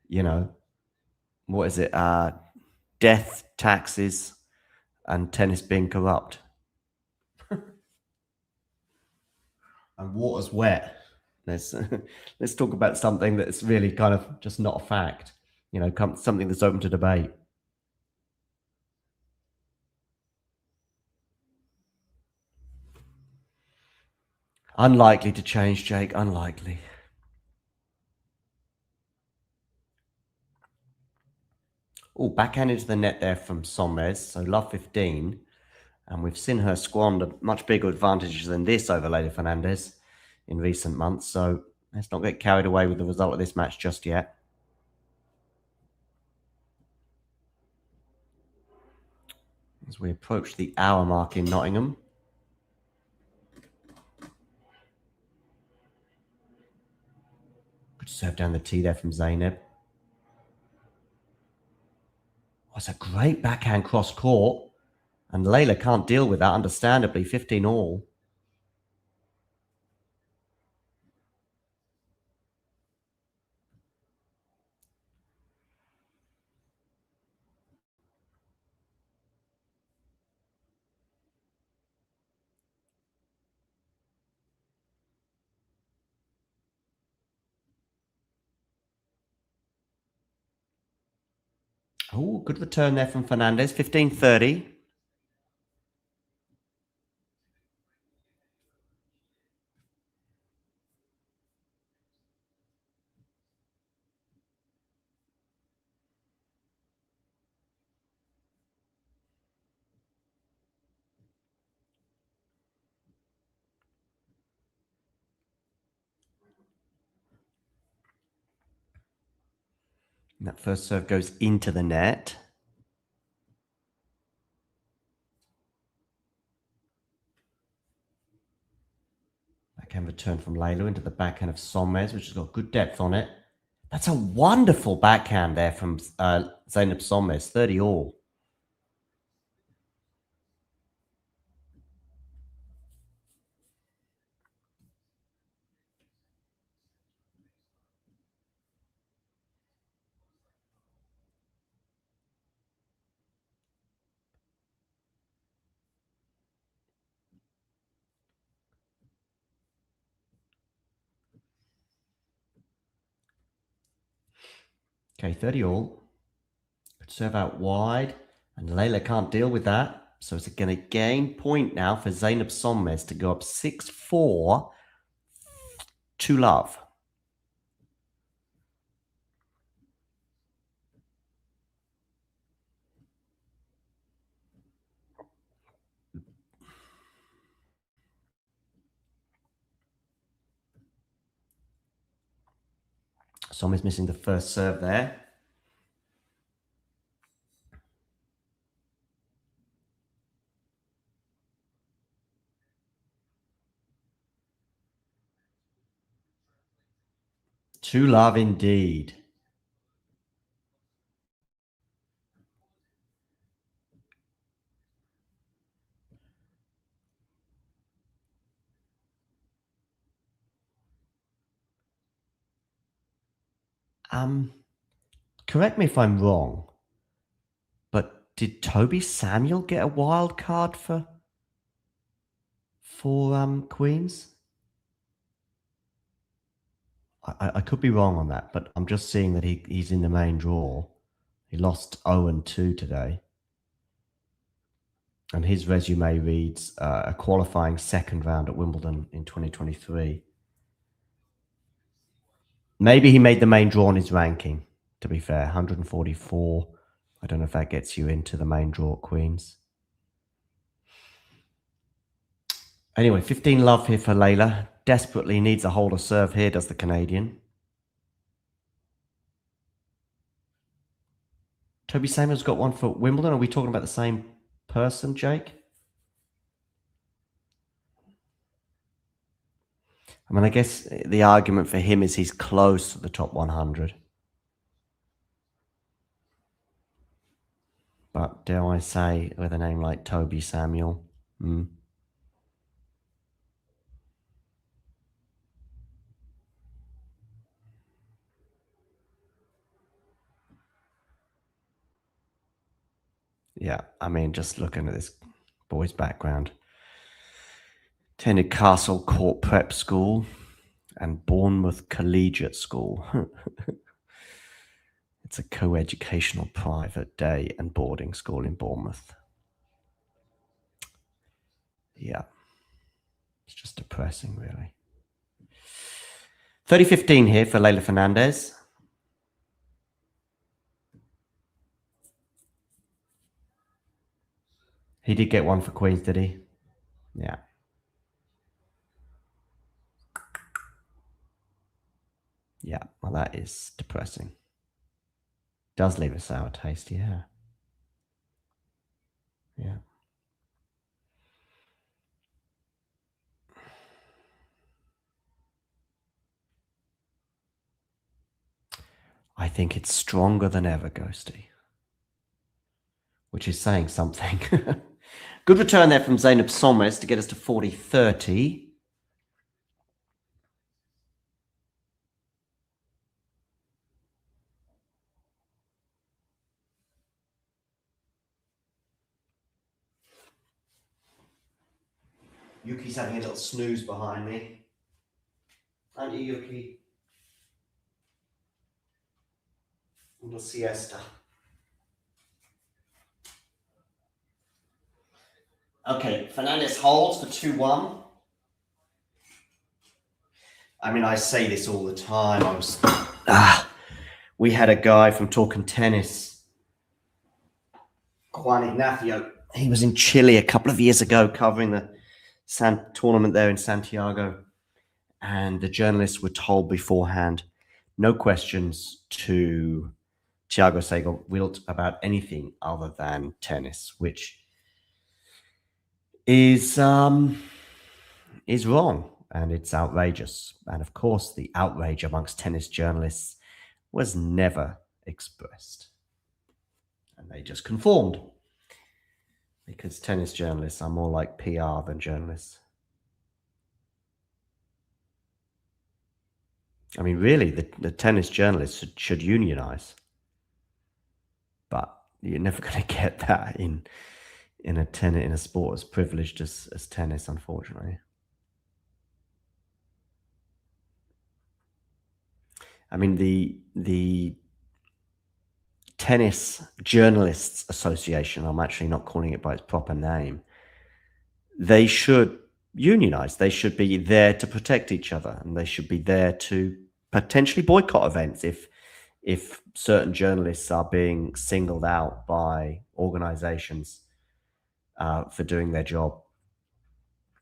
Speaker 2: you know, what is it? Death, taxes, and tennis being corrupt. and water's wet. Let's let's talk about something that's really kind of just not a fact. You know, something that's open to debate. Unlikely to change, Jake. Unlikely. Oh, backhand into the net there from Sonmez. So love 15. And we've seen her squander much bigger advantages than this over Leylah Fernandez in recent months. So let's not get carried away with the result of this match just yet. As we approach the hour mark in Nottingham. Good serve down the tee there from Zeynep. Oh, it's a great backhand cross court. And Leylah can't deal with that, understandably. 15 all. Oh, good return there from Fernandez. 15-30. And that first serve goes into the net. Backhand return from Leylah into the backhand of Sonmez, which has got good depth on it. That's a wonderful backhand there from Zeynep Sonmez. 30 all. Okay, 30 all. Good serve out wide. And Leylah can't deal with that. So it's going to gain point now for Zeynep Sonmez to go up 6-4 to love. Sonmez missing the first serve there. To love indeed. Correct me if I'm wrong, but did Toby Samuel get a wild card for Queens? I could be wrong on that, but I'm just seeing that he's in the main draw. He lost 0-2 today. And his resume reads a qualifying second round at Wimbledon in 2023. Maybe he made the main draw on his ranking, to be fair. 144. I don't know if that gets you into the main draw at Queens. Anyway, 15 love here for Leylah. Desperately needs a holder serve here, does the Canadian. Toby Samuel's got one for Wimbledon. Are we talking about the same person, Jake? I mean, I guess the argument for him is he's close to the top 100. But dare I say, with a name like Toby Samuel, yeah, I mean, just looking at this boy's background, Attended Castle Court Prep School and Bournemouth Collegiate School. It's a co-educational private day and boarding school in Bournemouth. Yeah. It's just depressing, really. 30-15 here for Leylah Fernandez. He did get one for Queens, did he? Yeah. Yeah, well, that is depressing. Does leave a sour taste, yeah. Yeah. I think it's stronger than ever, Ghosty. Which is saying something. Good return there from Zeynep Sonmez to get us to 40-30. Yuki's having a little snooze behind me. Aren't you, Yuki? A little siesta. Okay, Fernandez holds for 2-1. I mean, I say this all the time. We had a guy from Talking Tennis, Juan Ignacio. He was in Chile a couple of years ago covering the tournament there in Santiago. And the journalists were told beforehand, no questions to Thiago Seybold-Wilt about anything other than tennis, which is wrong and it's outrageous. And of course, the outrage amongst tennis journalists was never expressed. And they just conformed because tennis journalists are more like PR than journalists. I mean, really, the tennis journalists should unionize. But you're never going to get that in a sport as privileged as tennis, unfortunately. I mean, the Tennis Journalists Association, I'm actually not calling it by its proper name, they should unionize. They should be there to protect each other, and they should be there to potentially boycott events if certain journalists are being singled out by organizations for doing their job.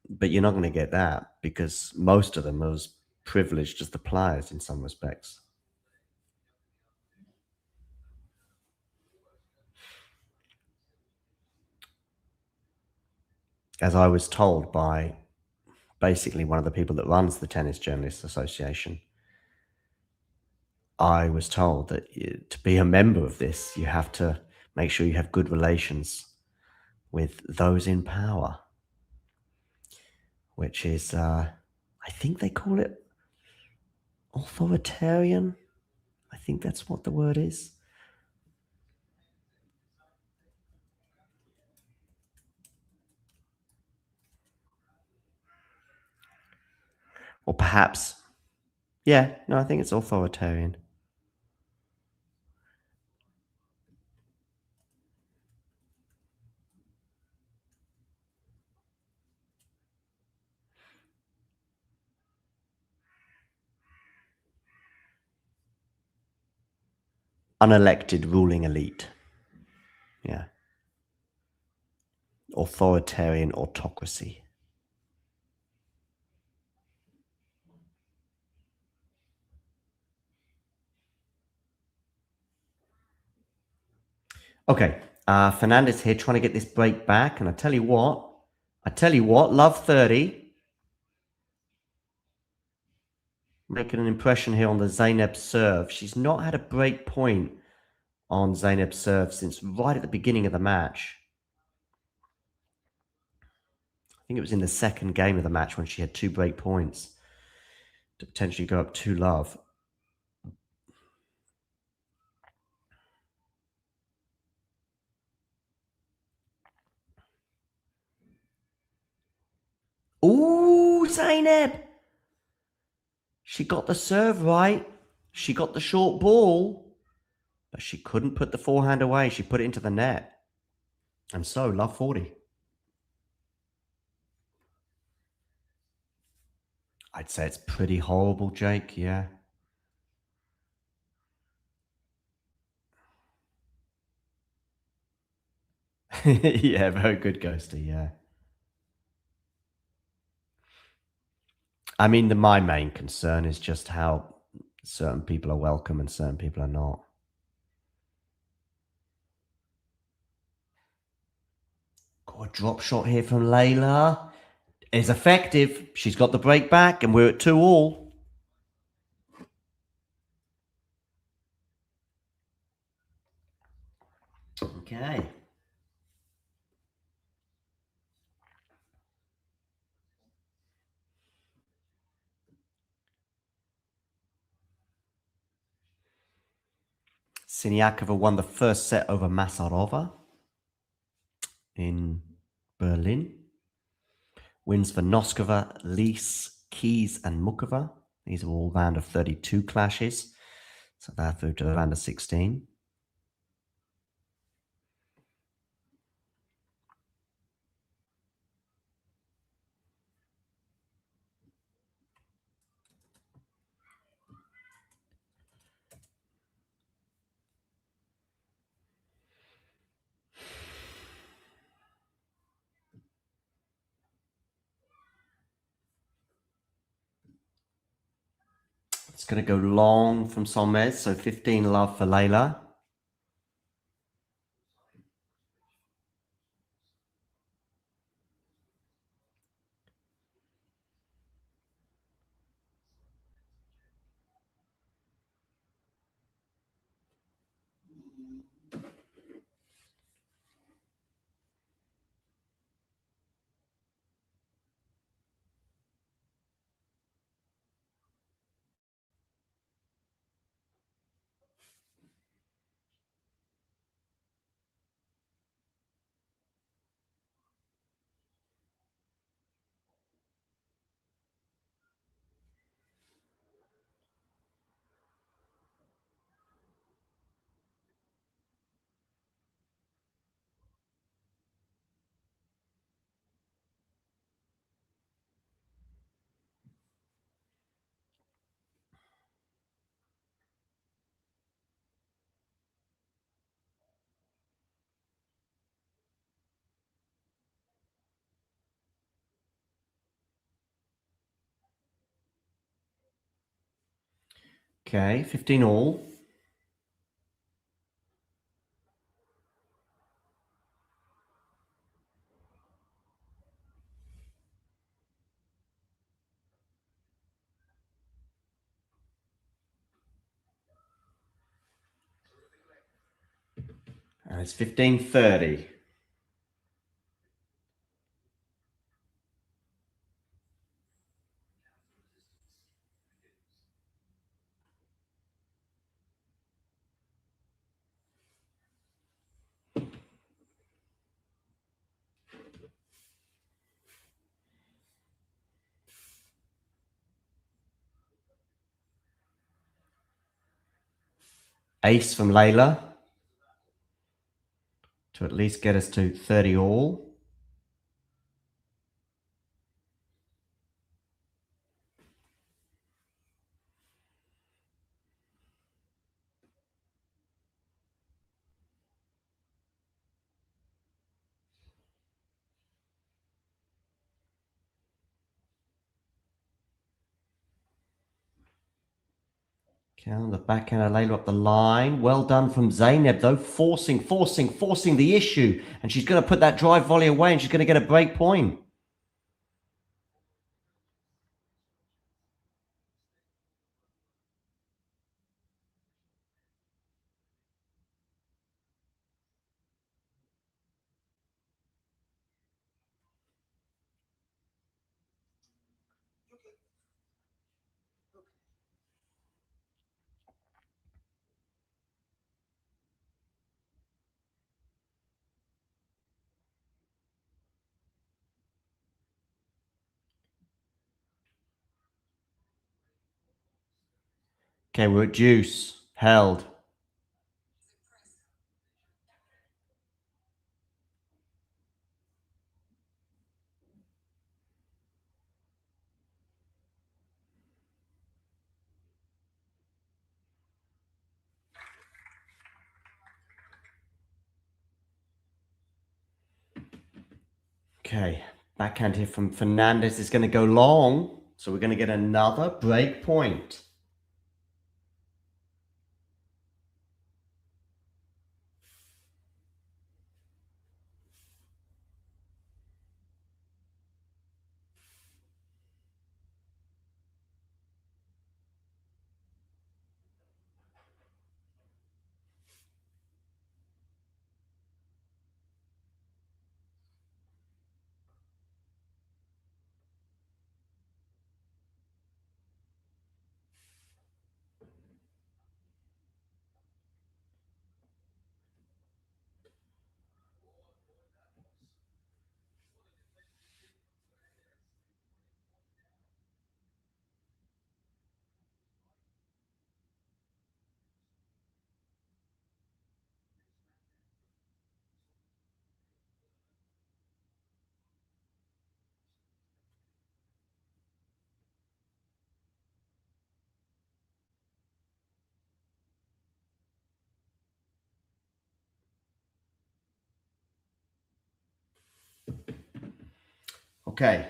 Speaker 2: But you're not going to get that because most of them are as privileged as the players in some respects. As I was told by basically one of the people that runs the Tennis Journalists Association, I was told that to be a member of this, you have to make sure you have good relations with those in power, which is, I think they call it authoritarian. I think that's what the word is. Or perhaps, yeah, no, I think it's authoritarian. Unelected ruling elite. Yeah. Authoritarian autocracy. Okay, Fernandez here trying to get this break back. And I tell you what, love 30. Making an impression here on the Zeynep serve. She's not had a break point on Zeynep's serve since right at the beginning of the match. I think it was in the second game of the match when she had 2 break points to potentially go up 2-love. Ooh! Zeynep! She got the serve right. She got the short ball. But she couldn't put the forehand away. She put it into the net. And so, love 40. I'd say it's pretty horrible, Jake, yeah. Yeah, very good, Ghosty, yeah. I mean, my main concern is just how certain people are welcome and certain people are not. Got a drop shot here from Leylah. It's effective. She's got the break back, and we're at 2-all. Okay. Siniakova won the first set over Masarova in Berlin. Wins for Noskova, Lees, Keys, and Mukova. These are all round of 32 clashes. So they're through to the round of 16. It's going to go long from Sonmez, so 15 love for Leylah. Okay, 15 all. And it's 15-30. Ace from Leylah to at least get us to 30 all. Okay, on the backhand of Leylah up the line. Well done from Zeynep, though. Forcing the issue. And she's going to put that drive volley away and she's going to get a break point. Okay, we're at deuce. Held. Okay, backhand here from Fernandez is going to go long. So we're going to get another break point. Okay.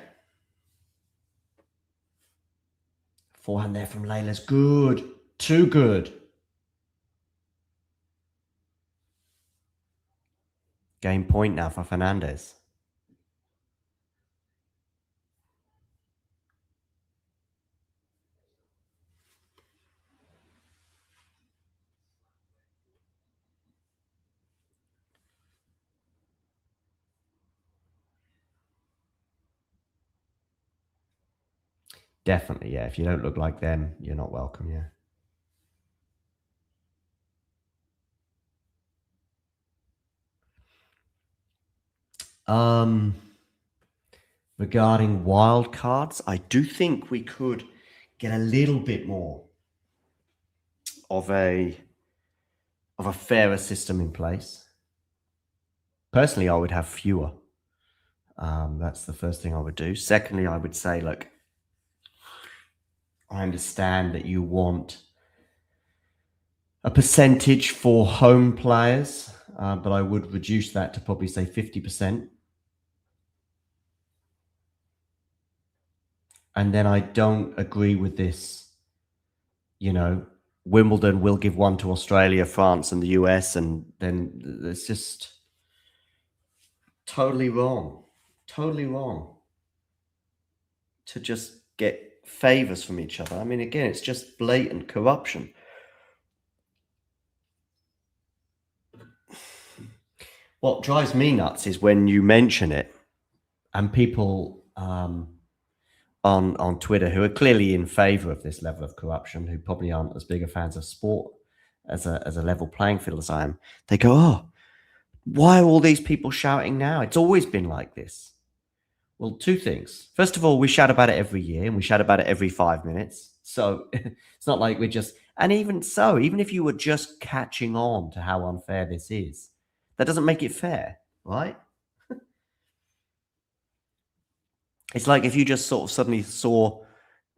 Speaker 2: Forehand there from Leylah's good. Too good. Game point now for Fernandez. Definitely, yeah. If you don't look like them, you're not welcome, yeah. Regarding wild cards, I do think we could get a little bit more of a fairer system in place. Personally, I would have fewer. That's the first thing I would do. Secondly, I would say, look, I understand that you want a percentage for home players, but I would reduce that to probably say 50%. And then I don't agree with this, you know, Wimbledon will give one to Australia, France, and the US, and then it's just totally wrong. Totally wrong to just get favors from each other. I mean, again, it's just blatant corruption. What drives me nuts is when you mention it and people on Twitter who are clearly in favor of this level of corruption, who probably aren't as big a fans of sport as a level playing field as I am, they go, oh, why are all these people shouting now? It's always been like this. Well, two things. First of all, we shout about it every year and we shout about it every 5 minutes. So it's not like we're just, and even so, even if you were just catching on to how unfair this is, that doesn't make it fair, right? It's like if you just sort of suddenly saw,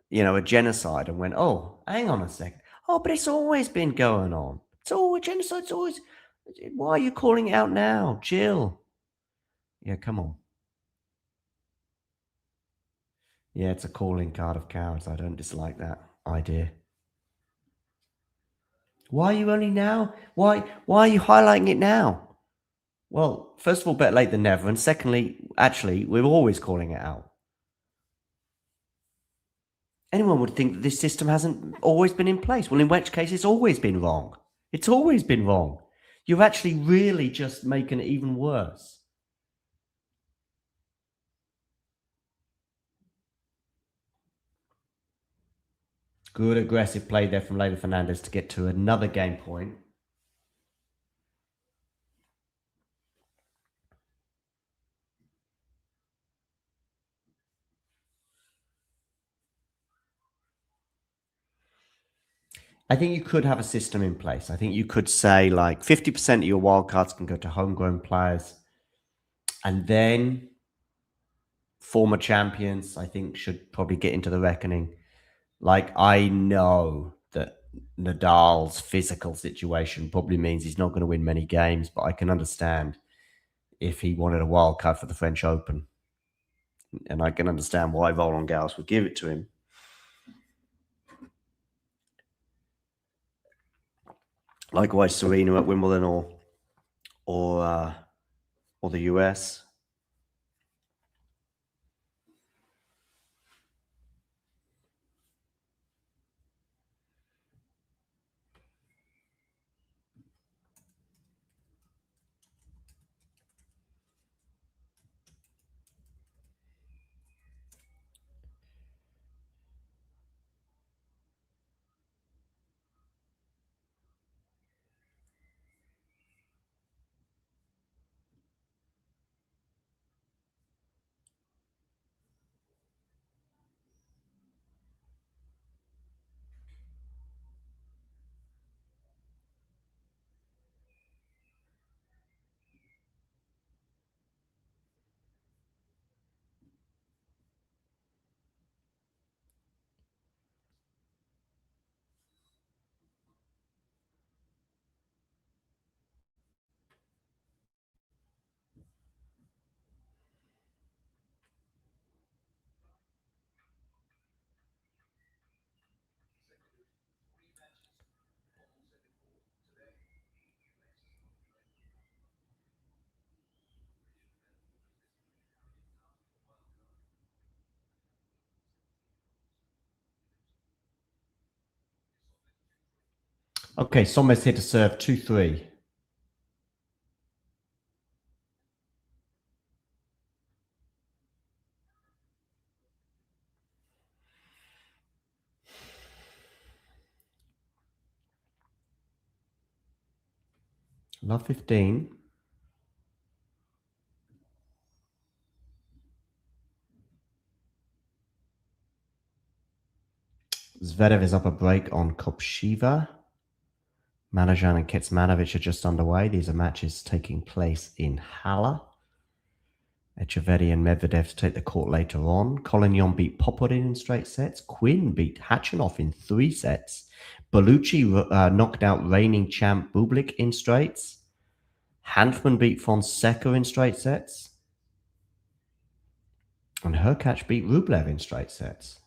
Speaker 2: you know, a genocide and went, oh, hang on a second. Oh, but it's always been going on. It's all genocide's always, why are you calling it out now? Chill. Yeah, come on. Yeah, it's a calling card of cowards. I don't dislike that idea. Why are you only now? Why are you highlighting it now? Well, first of all, better late than never. And secondly, actually, we're always calling it out. Anyone would think that this system hasn't always been in place. Well, in which case, it's always been wrong. It's always been wrong. You're actually really just making it even worse. Good aggressive play there from Leylah Fernandez to get to another game point. I think you could have a system in place. I think you could say like 50% of your wildcards can go to homegrown players. And then former champions, I think, should probably get into the reckoning. Like, I know that Nadal's physical situation probably means he's not going to win many games, but I can understand if he wanted a wild card for the French Open. And I can understand why Roland Garros would give it to him. Likewise, Serena at Wimbledon or the US. Okay, Sonmez here to serve 2-3. Love 15. Zverev is up a break on Kopshiva. Manajan and Kecmanovic are just underway. These are matches taking place in Halle. Echeverry and Medvedev to take the court later on. Collignon beat Poporin in straight sets. Quinn beat Hachinov in 3 sets. Bellucci knocked out reigning champ Bublik in straights. Hanfman beat Fonseca in straight sets. And Hurkacz beat Rublev in straight sets.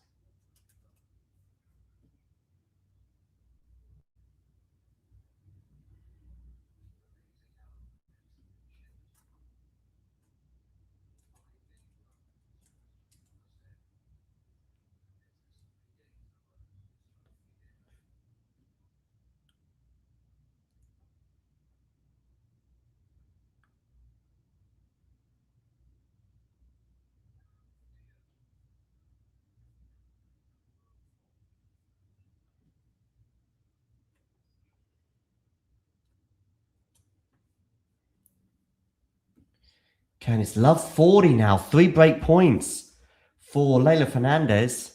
Speaker 2: It's love 40 now. 3 break points for Leylah Fernandez.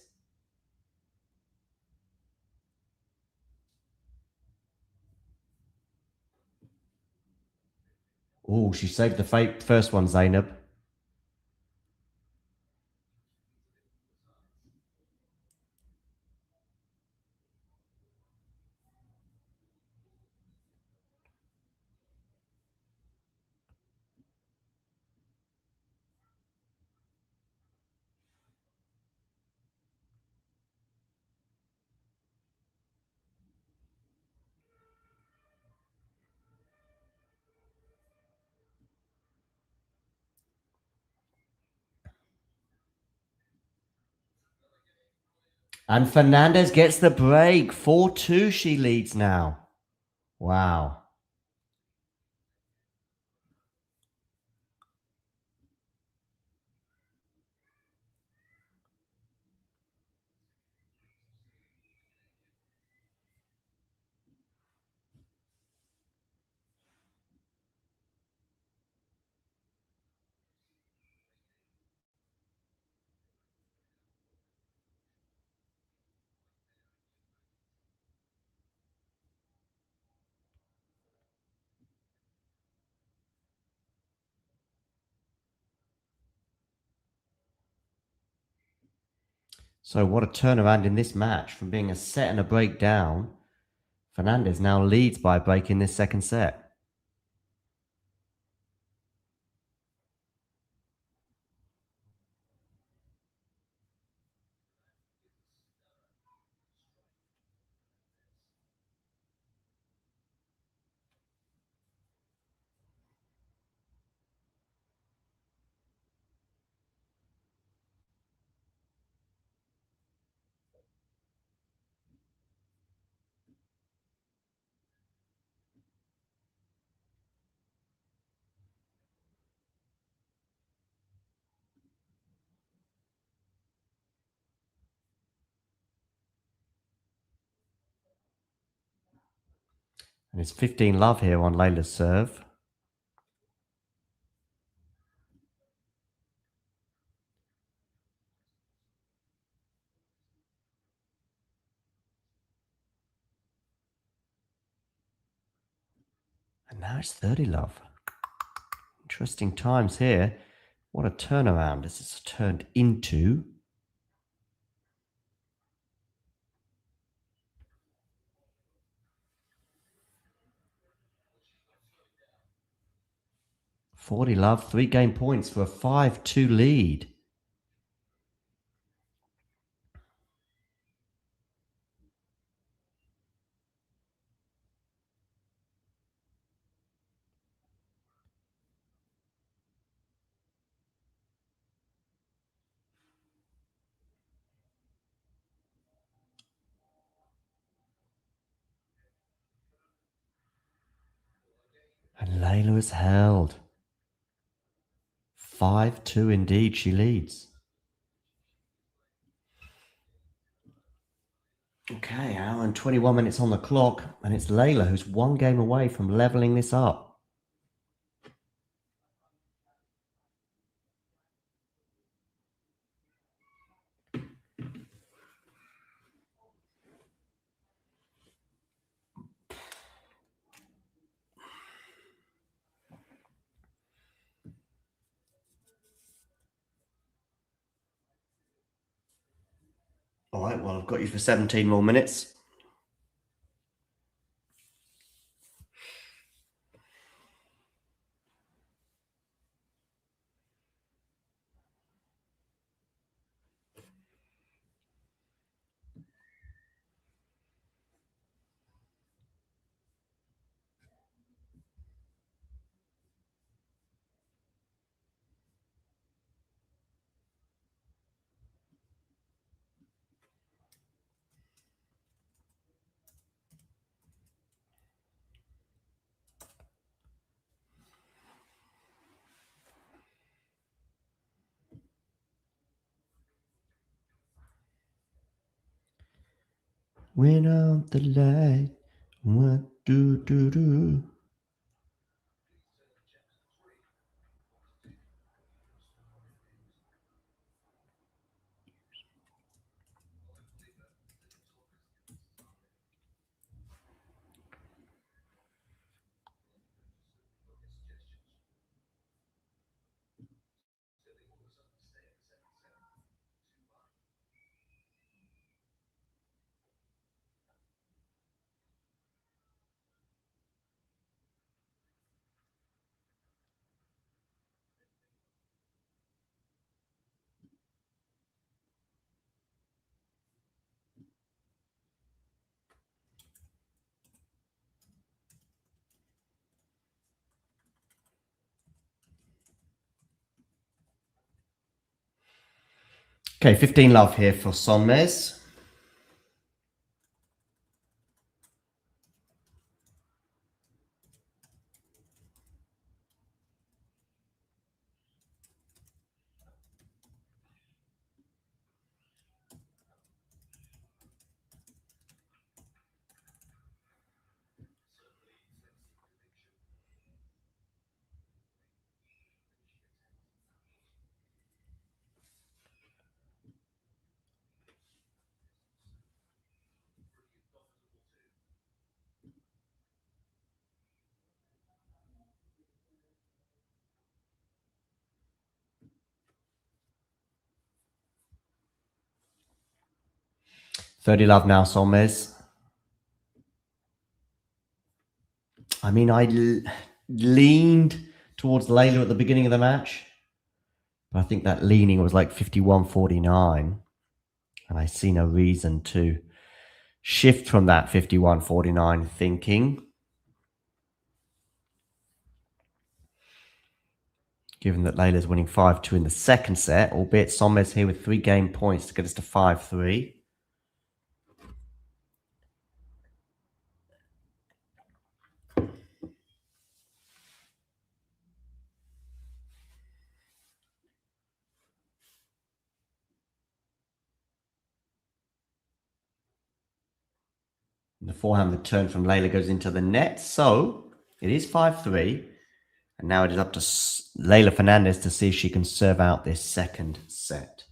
Speaker 2: Oh, she saved the first one, Zeynep. And Fernandez gets the break. 4-2 she leads now. Wow. So what a turnaround in this match from being a set and a break down. Fernandez now leads by a break in this second set. And it's 15 love here on Leylah's serve. And now it's 30 love. Interesting times here. What a turnaround this has turned into. $40 love, 3 game points for a 5-2 lead. And Leylah is held. 5-2 indeed, she leads. Okay, hour and 21 minutes on the clock, and it's Leylah who's 1 game away from leveling this up. All right, well, I've got you for 17 more minutes. Went out the light, what do. Okay, 15 love here for Sonmez. 30 love now, Sonmez. I mean, I leaned towards Leylah at the beginning of the match, but I think that leaning was like 51-49, and I see no reason to shift from that 51-49 thinking, given that Leylah's winning 5-2 in the second set, albeit Sonmez here with 3 game points to get us to 5-3. The forehand return from Leylah goes into the net, so it is 5-3. And now it is up to Leylah Fernandez to see if she can serve out this second set.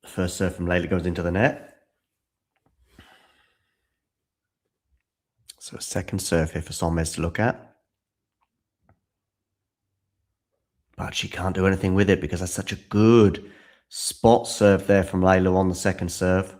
Speaker 2: First serve from Leylah goes into the net. So a second serve here for Sonmez to look at. But she can't do anything with it because that's such a good spot serve there from Leylah on the second serve.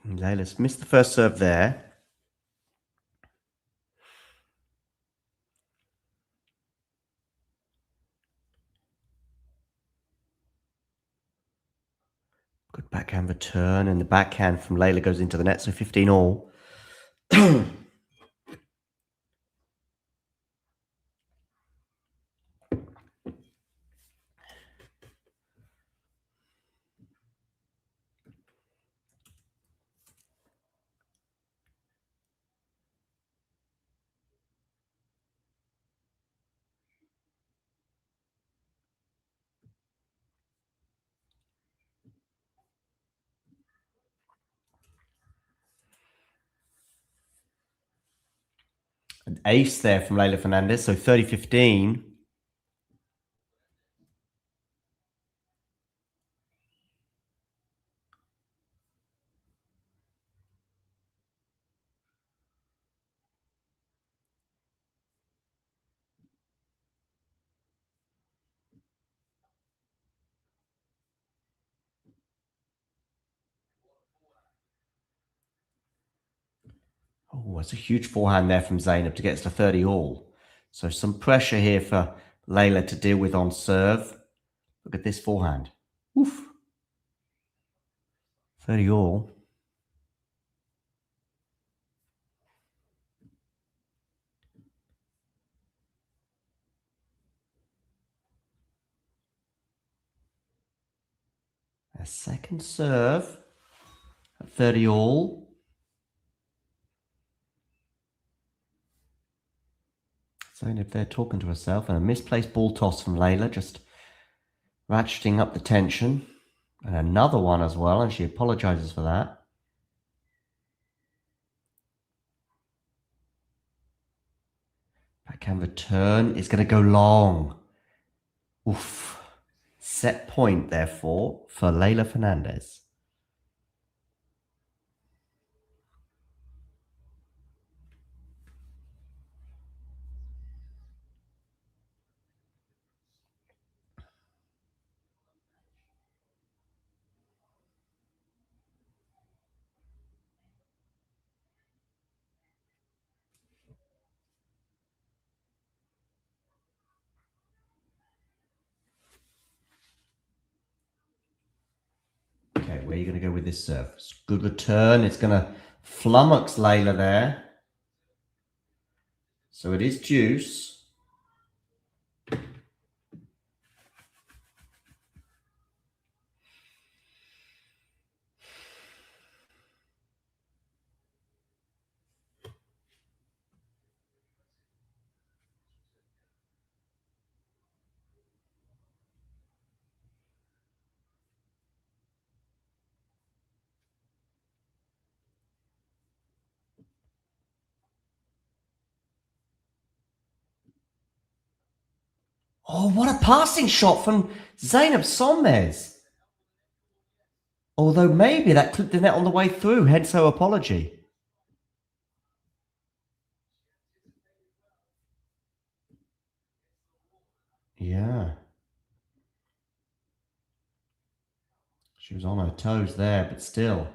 Speaker 2: Leylah's missed the first serve there. Good backhand return, and the backhand from Leylah goes into the net, so 15 all. An ace there from Leylah Fernandez, so 30-15. Oh, that's a huge forehand there from Zeynep to get us to 30 all. So some pressure here for Leylah to deal with on serve. Look at this forehand. Oof. 30 all. A second serve at 30 all. Zeynep there talking to herself, and a misplaced ball toss from Leylah, just ratcheting up the tension. And another one as well, and she apologizes for that. Backhand return is going to go long. Oof. Set point, therefore, for Leylah Fernandez. Okay, where are you going to go with this serve? Good return. It's going to flummox Leylah there. So it is deuce. Oh, what a passing shot from Zeynep Sonmez. Although maybe that clipped the net on the way through, hence her apology. Yeah. She was on her toes there, but still.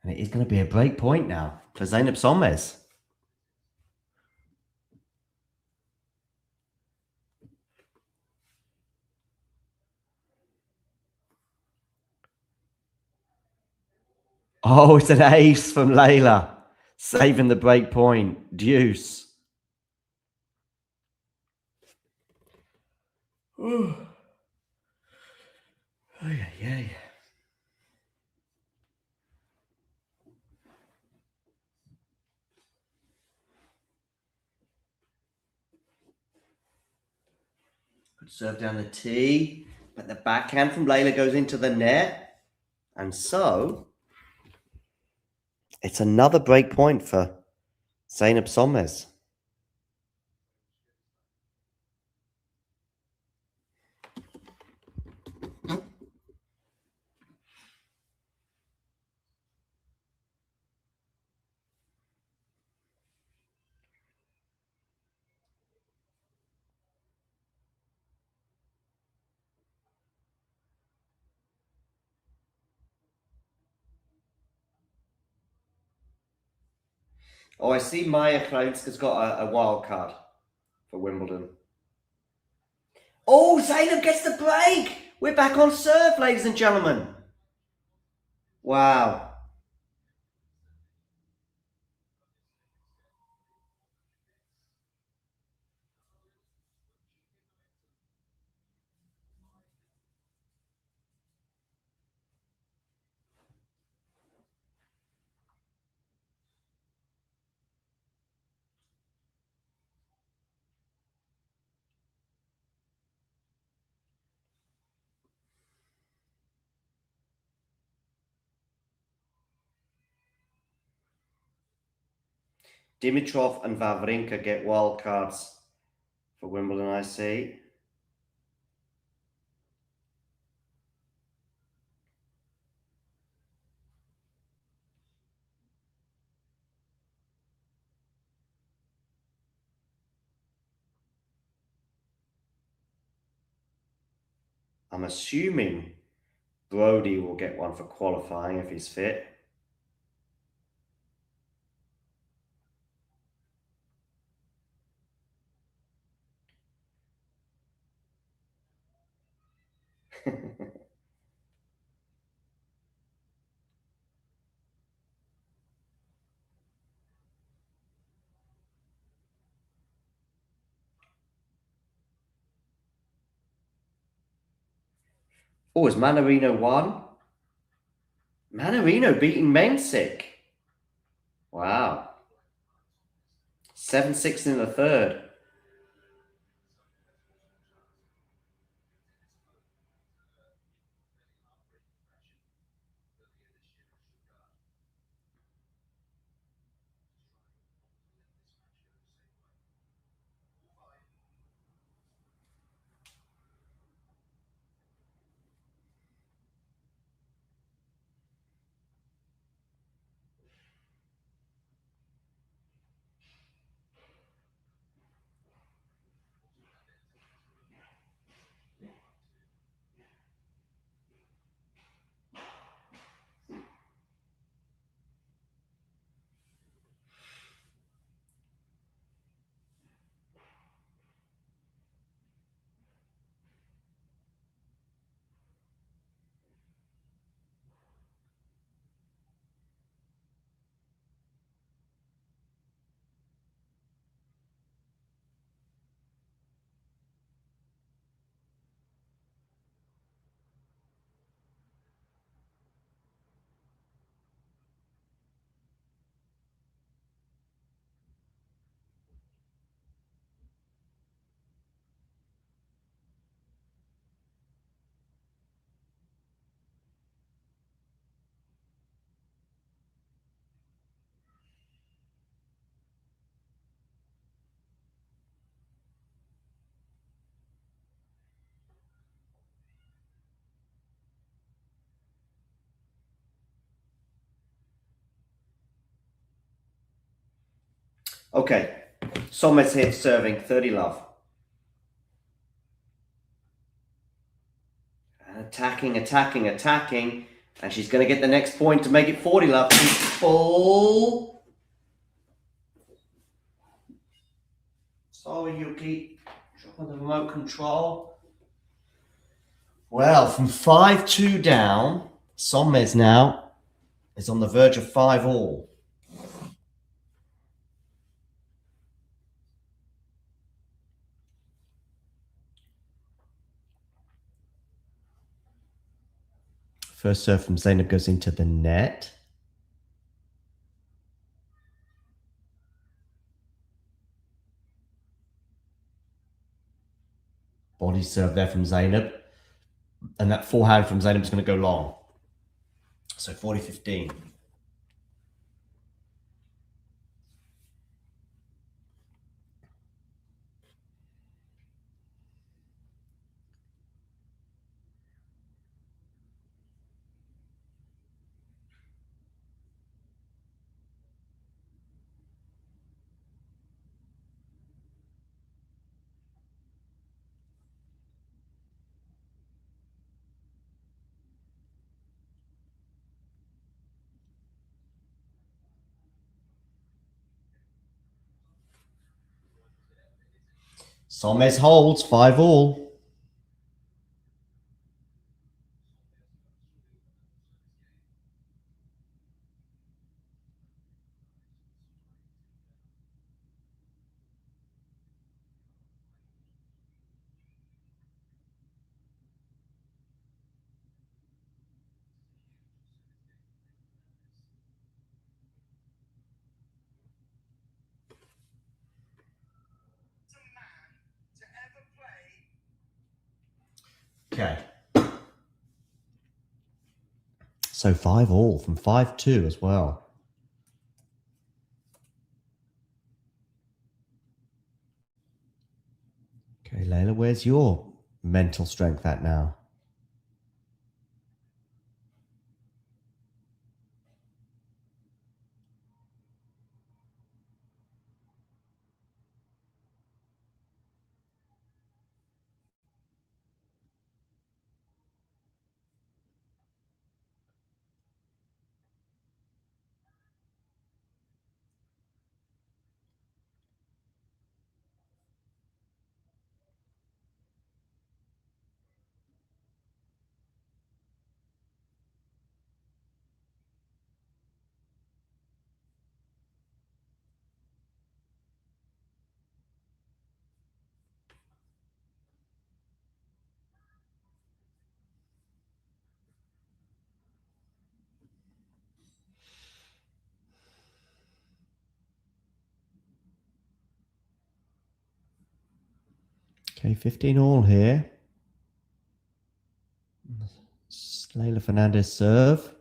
Speaker 2: And it is going to be a break point now for Zeynep Sonmez. Oh, it's an ace from Leylah. Saving the break point. Deuce. Oh, yeah. Good serve down the tee. But the backhand from Leylah goes into the net. And so, it's another break point for Zeynep Sonmez. Oh, I see Maya Krajinska's got a wild card for Wimbledon. Oh, Zeynep gets the break! We're back on serve, ladies and gentlemen. Wow. Dimitrov and Wawrinka get wild cards for Wimbledon, I see. I'm assuming Brody will get one for qualifying if he's fit. Oh, is Manarino won? Manarino beating Mensik. Wow. 7-6 in the third. Okay, Sonmez here serving 30 love. Attacking, attacking, attacking. And she's going to get the next point to make it 40 love. Full. Sorry, Yuki. Dropping the remote control. Well, from 5-2 down, Sonmez now is on the verge of 5-all. First serve from Zeynep goes into the net. Body serve there from Zeynep. And that forehand from Zeynep is going to go long. So 40-15. Sonmez holds 5-all. Okay. So 5-all from 5-2 as well. Okay, Leylah, where's your mental strength at now? Okay, 15-all here. Leylah Fernandez serve.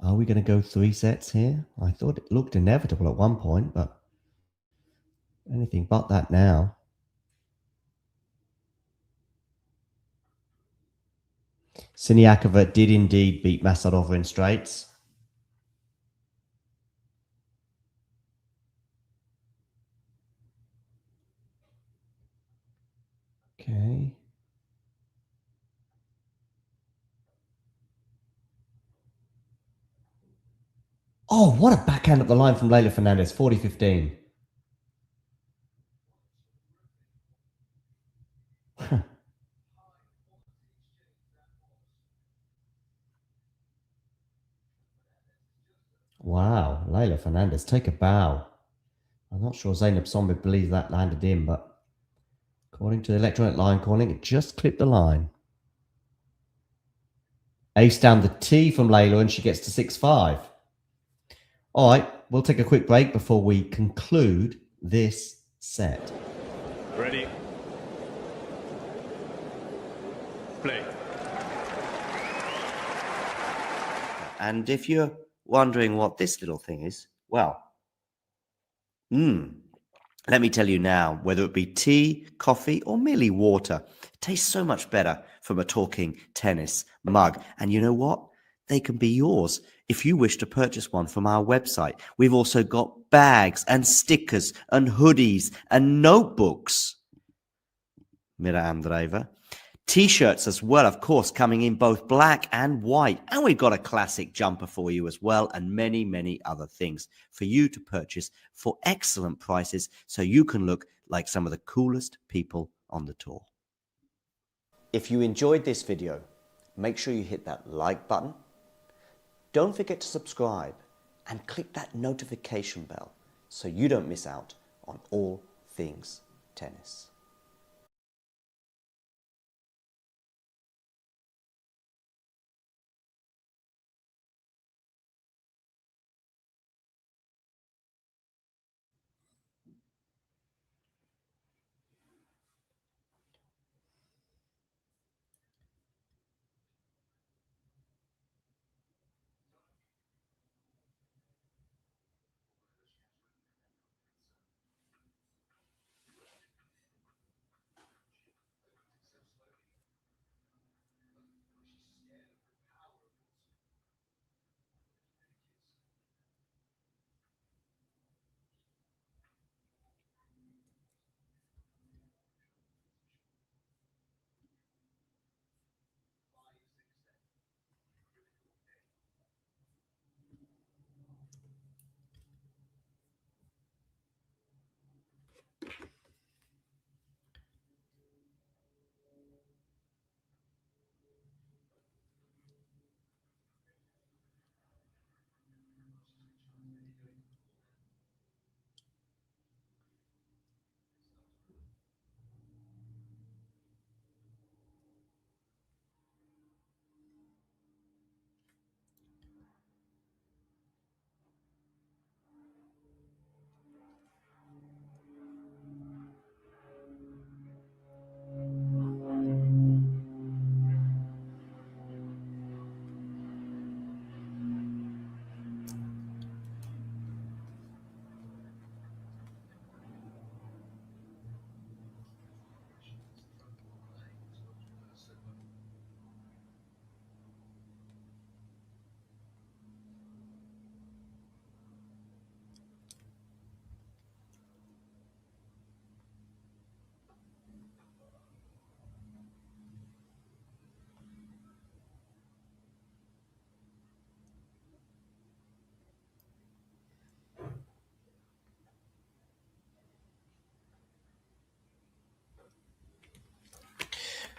Speaker 2: Are we going to go 3 sets here? I thought it looked inevitable at one point, but anything but that now. Siniakova did indeed beat Masarova in straights. Okay. Oh, what a backhand up the line from Leylah Fernandez, 40-15. Wow, Leylah Fernandez, take a bow. I'm not sure Zeynep Sonmez believes that landed in, but according to the electronic line calling, it just clipped the line. Ace down the tee from Leylah, and she gets to 6-5. All right, we'll take a quick break before we conclude this set.
Speaker 1: Ready? Play.
Speaker 2: And if you're wondering what this little thing is, well, let me tell you now, whether it be tea, coffee, or merely water, it tastes so much better from a talking tennis mug. And you know what? They can be yours if you wish to purchase one from our website. We've also got bags and stickers and hoodies and notebooks. Mira Andreeva. T-shirts as well, of course, coming in both black and white. And we've got a classic jumper for you as well, and many, many other things for you to purchase for excellent prices so you can look like some of the coolest people on the tour. If you enjoyed this video, make sure you hit that like button. Don't forget to subscribe and click that notification bell so you don't miss out on all things tennis.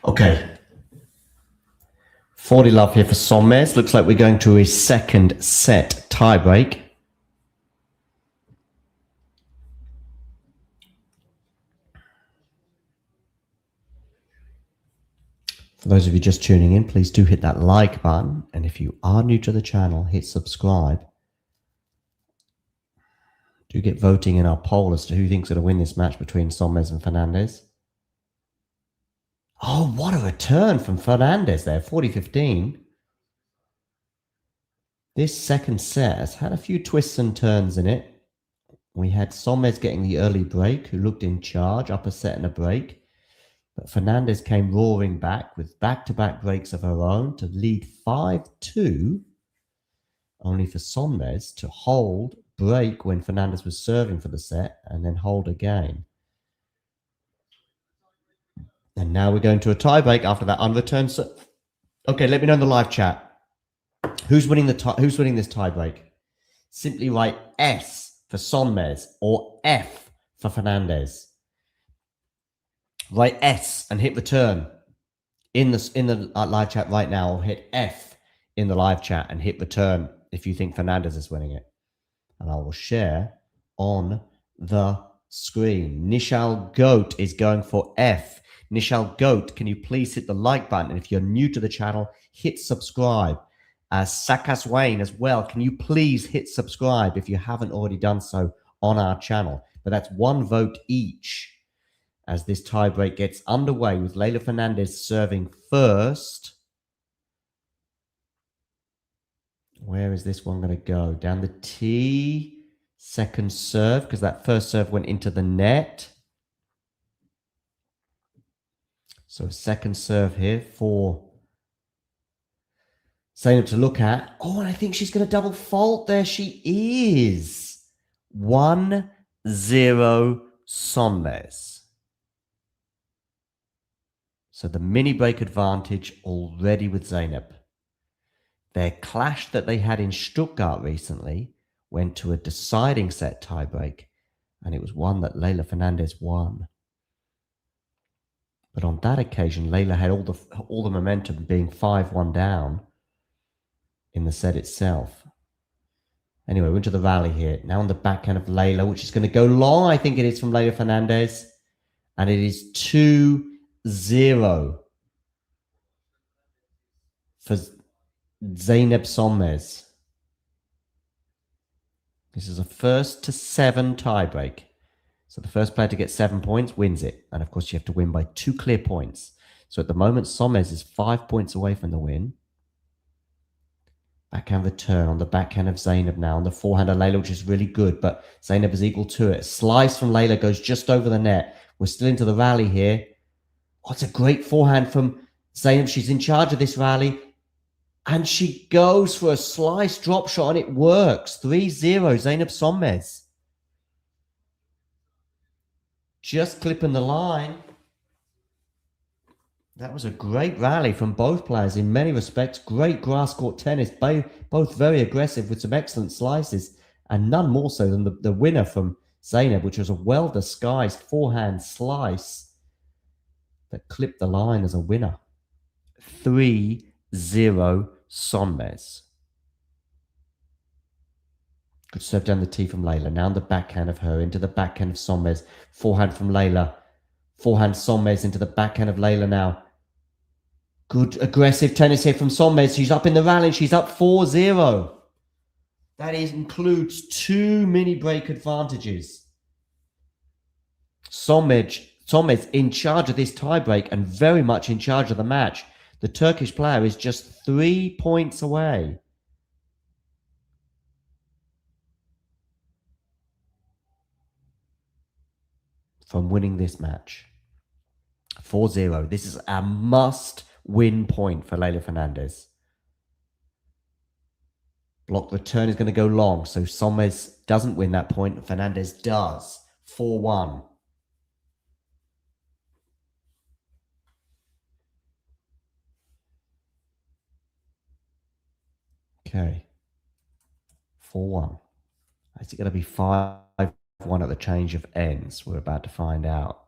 Speaker 2: Okay. 40 love here for Sonmez. Looks like we're going to a second set tiebreak. For those of you just tuning in, please do hit that like button. And if you are new to the channel, hit subscribe. Do get voting in our poll as to who thinks going to win this match between Sonmez and Fernandez. Oh, what a return from Fernandez there, 40-15. This second set has had a few twists and turns in it. We had Sonmez getting the early break, who looked in charge, up a set and a break. But Fernandez came roaring back with back-to-back breaks of her own to lead 5-2, only for Sonmez to hold, break when Fernandez was serving for the set, and then hold again. And now we're going to a tiebreak after that unreturned set. Okay, let me know in the live chat. Who's winning this tiebreak? Simply write S for Sonmez or F for Fernandez. Write S and hit return in the live chat right now, or hit F in the live chat and hit return if you think Fernandez is winning it. And I will share on the screen. Nishal Goat is going for F. Nishal Goat, can you please hit the like button? And if you're new to the channel, hit subscribe. Sakas Wayne as well, can you please hit subscribe if you haven't already done so on our channel? but that's 1 vote each as this tiebreak gets underway with Leylah Fernandez serving first. Where is this one going to go? Down the tee. Second serve, because that first serve went into the net. So second serve here for Zeynep to look at. Oh, and I think she's going to double fault. There she is. 1-0 Sonmez. So the mini break advantage already with Zeynep. Their clash that they had in Stuttgart recently went to a deciding set tiebreak, and it was one that Leylah Fernandez won. But on that occasion, Leylah had all the momentum, being 5-1 down in the set itself. Anyway, we're into the rally here. Now on the backhand of Leylah, which is going to go long, I think it is, from Leylah Fernandez. And it is 2-0 for Zeynep Sonmez. This is a 1-7 tiebreak. So the first player to get 7 points wins it. And of course, you have to win by 2 clear points. So at the moment, Sonmez is 5 points away from the win. Backhand return on the backhand of Zeynep now. On the forehand of Leylah, which is really good, but Zeynep is equal to it. Slice from Leylah goes just over the net. We're still into the rally here. Oh, it's a great forehand from Zeynep. She's in charge of this rally. And she goes for a slice drop shot, and it works. 3-0, Zeynep Sonmez. Just clipping the line. That was a great rally from both players in many respects. Great grass court tennis. Both very aggressive with some excellent slices. And none more so than the winner from Zeynep, which was a well-disguised forehand slice that clipped the line as a winner. 3-0 Sonmez. Good serve down the tee from Leylah. Now on the backhand of her into the backhand of Sonmez. Forehand from Leylah. Forehand Sonmez into the backhand of Leylah now. Good aggressive tennis here from Sonmez. She's up in the rally. She's up 4-0. That includes 2 mini break advantages. Sonmez in charge of this tiebreak and very much in charge of the match. The Turkish player is just 3 points away from winning this match. 4-0. This is a must-win point for Leylah Fernandez. Block return is going to go long, so Sonmez doesn't win that point. Fernandez does. 4-1. Okay. 4-1. Is it going to be 5-1 at the change of ends? We're about to find out.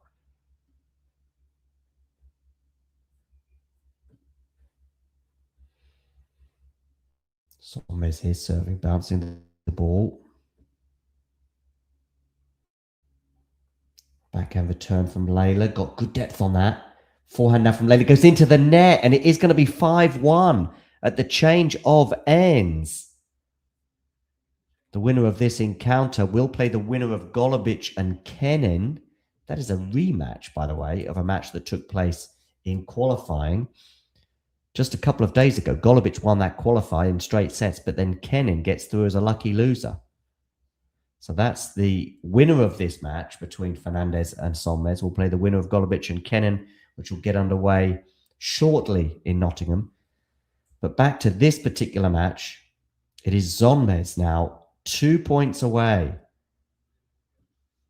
Speaker 2: Sonmez here serving, bouncing the ball. Backhand return from Leylah. Got good depth on that. Forehand now from Leylah goes into the net, and it is going to be 5-1 at the change of ends. The winner of this encounter will play the winner of Golubic and Kenin. That is a rematch, by the way, of a match that took place in qualifying just a couple of days ago. Golubic won that qualifier in straight sets, but then Kenin gets through as a lucky loser. So that's the winner of this match between Fernandez and Sonmez. Will play the winner of Golubic and Kenin, which will get underway shortly in Nottingham. But back to this particular match, it is Sonmez now 2 points away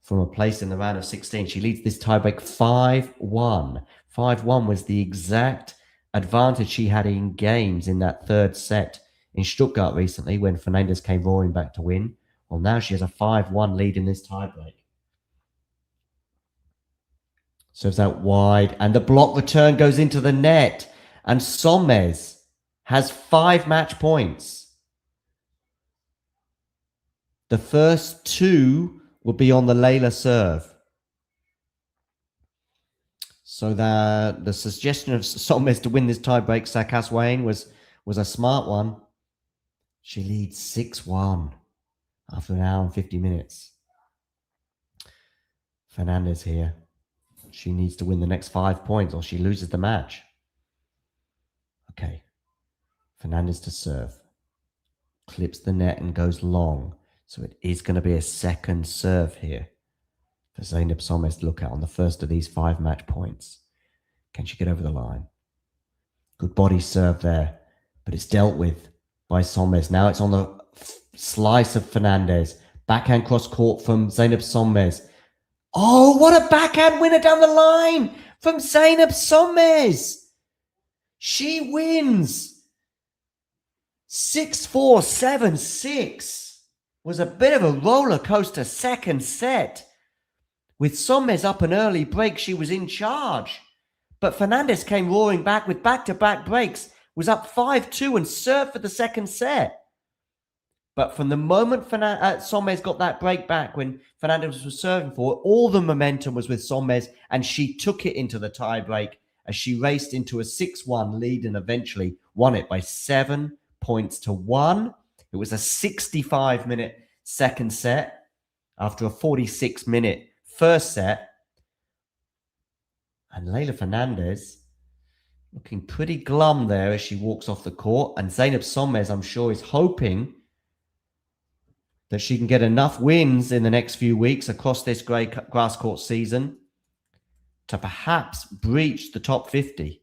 Speaker 2: from a place in the round of 16. She leads this tiebreak 5-1. 5-1 was the exact advantage she had in games in that third set in Stuttgart recently when Fernandez came roaring back to win. Well, now she has a 5-1 lead in this tiebreak. Serves out wide, and the block return goes into the net. And Sonmez has 5 match points. The first 2 will be on the Leylah serve. So the suggestion of Sonmez to win this tiebreak, Sakas Wayne, was a smart one. She leads 6-1 after an hour and 50 minutes. Fernandez here. She needs to win the next 5 points or she loses the match. Okay. Fernandez to serve. Clips the net and goes long. So it is going to be a second serve here for Zeynep Sonmez to look at on the first of these 5 match points. Can she get over the line? Good body serve there, but it's dealt with by Sonmez. Now it's on the slice of Fernandez. Backhand cross court from Zeynep Sonmez. Oh, what a backhand winner down the line from Zeynep Sonmez. She wins. 6-4, 7-6. Was a bit of a roller coaster second set. With Sonmez up an early break, she was in charge. But Fernandez came roaring back with back-to-back breaks, was up 5-2 and served for the second set. But from the moment Sonmez got that break back when Fernandez was serving for it, all the momentum was with Sonmez, and she took it into the tie break as she raced into a 6-1 lead and eventually won it by 7 points to 1. It was a 65-minute second set after a 46-minute first set. And Leylah Fernandez looking pretty glum there as she walks off the court. And Zeynep Sonmez, I'm sure, is hoping that she can get enough wins in the next few weeks across this grass court season to perhaps breach the top 50.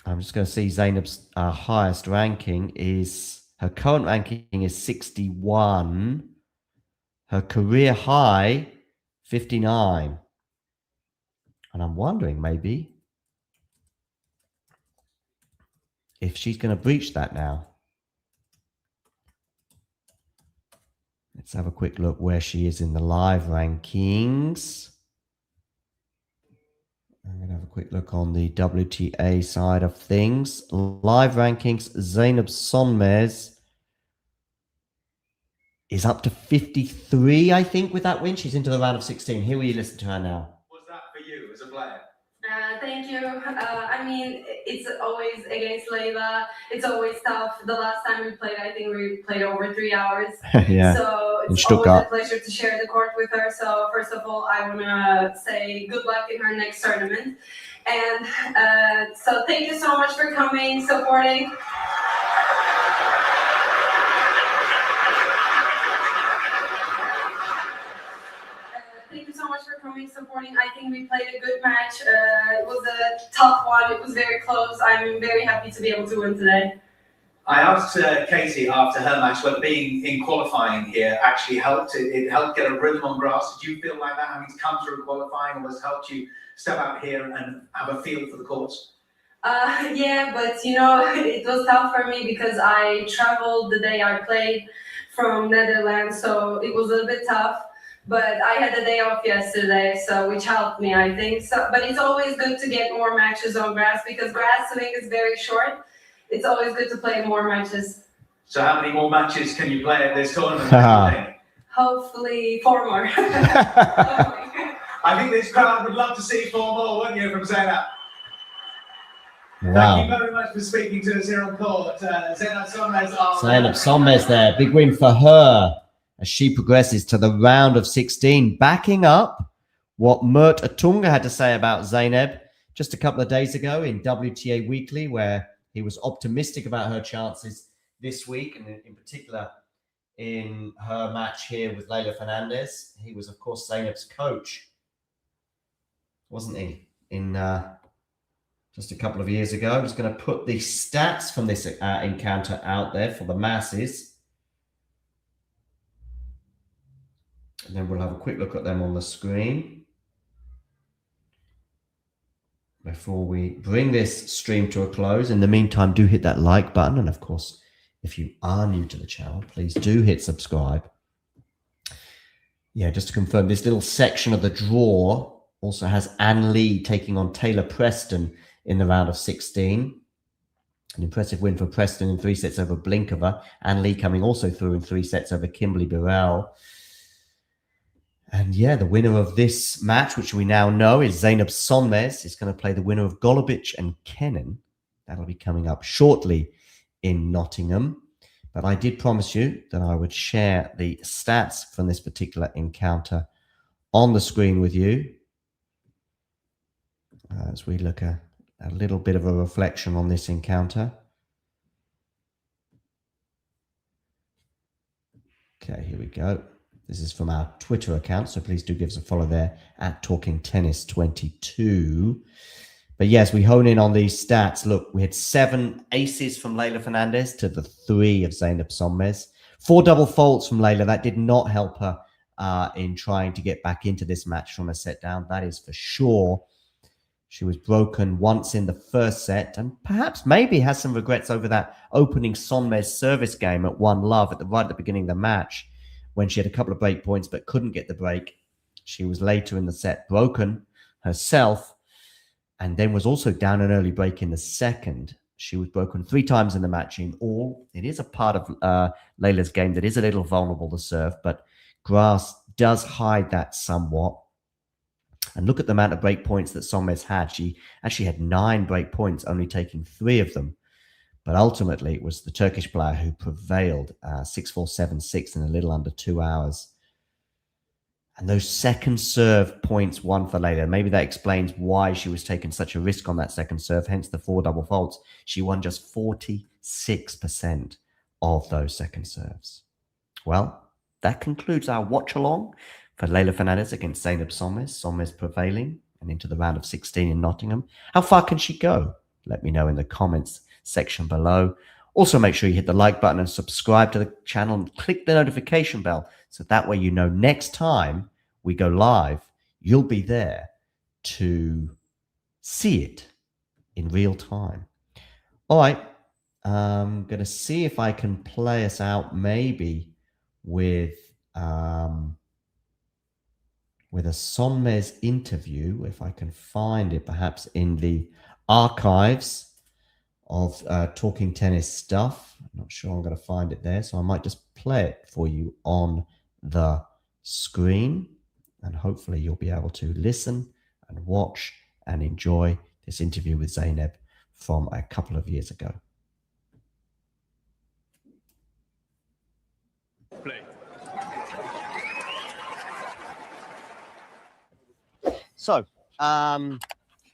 Speaker 2: I'm just going to see Zeynep's highest ranking is, her current ranking is 61. Her career high, 59. And I'm wondering maybe if she's going to breach that now. Let's have a quick look where she is in the live rankings. I'm going to have a quick look on the WTA side of things. Live rankings, Zeynep Sonmez is up to 53, I think, with that win. She's into the round of 16. Here we listen to her now.
Speaker 11: What's that for you as a player?
Speaker 6: Thank you. I mean, it's always against Leylah. It's always tough. The last time we played, I think we played over 3 hours.
Speaker 2: Yeah.
Speaker 6: So it's always a pleasure to share the court with her. So first of all, I want to say good luck in her next tournament. And so thank you so much for coming, supporting. Thank you so much for coming, supporting. I think we played a good match. It was a tough one. It was very close. I'm very happy to be able to win today.
Speaker 11: I asked Katie after her match whether being in qualifying here actually helped. It helped get a rhythm on grass. Did you feel like that having to come through qualifying, or has helped you step out here and have a feel for the courts?
Speaker 6: Yeah, but you know, it was tough for me because I traveled the day I played from Netherlands, so it was a little bit tough. But I had a day off yesterday, so which helped me, I think. So, but it's always good to get more matches on grass because grass swing is very short. It's always good to play more matches.
Speaker 11: So how many more matches can you play at this tournament?
Speaker 6: Hopefully 4 more.
Speaker 11: I think this crowd would love to see 4 more, wouldn't you, from Zeynep?
Speaker 2: Wow.
Speaker 11: Thank you very much for speaking to us here on court. Zeynep Sonmez.
Speaker 2: Zeynep Sonmez there. Big win for her as she progresses to the round of 16, backing up what Mert Atunga had to say about Zeynep just a couple of days ago in WTA Weekly, where he was optimistic about her chances this week, and in particular in her match here with Leylah Fernandez. He was, of course, Zeynep's coach, wasn't he, in just a couple of years ago. I'm just going to put the stats from this encounter out there for the masses. And then we'll have a quick look at them on the screen before we bring this stream to a close. In the meantime, do hit that like button. And of course, if you are new to the channel, please do hit subscribe. Yeah, just to confirm, this little section of the draw also has Ann Lee taking on Taylor Preston in the round of 16. An impressive win for Preston in 3 sets over Blinkova. Ann Lee coming also through in 3 sets over Kimberly Burrell. And yeah, the winner of this match, which we now know is Zeynep Sonmez, is going to play the winner of Golubic and Kenin. That'll be coming up shortly in Nottingham. But I did promise you that I would share the stats from this particular encounter on the screen with you as we look at a little bit of a reflection on this encounter. Okay, here we go. This is from our Twitter account, so please do give us a follow there at Talking Tennis 22. But yes, we hone in on these stats. Look, we had 7 aces from Leylah Fernandez to the 3 of Zeynep Sonmez. 4 double faults from Leylah. That did not help her in trying to get back into this match from a set down. That is for sure. She was broken once in the first set and perhaps maybe has some regrets over that opening Sonmez service game at 1-love right at the beginning of the match when she had a couple of break points but couldn't get the break. She was later in the set broken herself and then was also down an early break in the second. She was broken 3 times in the match in all. It is a part of Leylah's game that is a little vulnerable to serve, but grass does hide that somewhat. And look at the amount of break points that Sonmez had. She actually had 9 break points, only taking 3 of them. But ultimately, it was the Turkish player who prevailed 6-4, 7-6 in a little under 2 hours. And those second serve points won for Leylah. Maybe that explains why she was taking such a risk on that second serve, hence the 4 double faults. She won just 46% of those second serves. Well, that concludes our watch-along for Leylah Fernandez against Zeynep Sonmez. Sonmez prevailing and into the round of 16 in Nottingham. How far can she go? Let me know in the comments section below. Also, make sure you hit the like button and subscribe to the channel and click the notification bell so that way you know next time we go live, you'll be there to see it in real time. All right, I'm going to see if I can play us out maybe with a Sonmez interview, if I can find it perhaps in the archives of Talking Tennis stuff. I'm not sure I'm going to find it there, so I might just play it for you on the screen, and hopefully you'll be able to listen and watch and enjoy this interview with Zeynep from a couple of years ago.
Speaker 1: Play.
Speaker 2: So,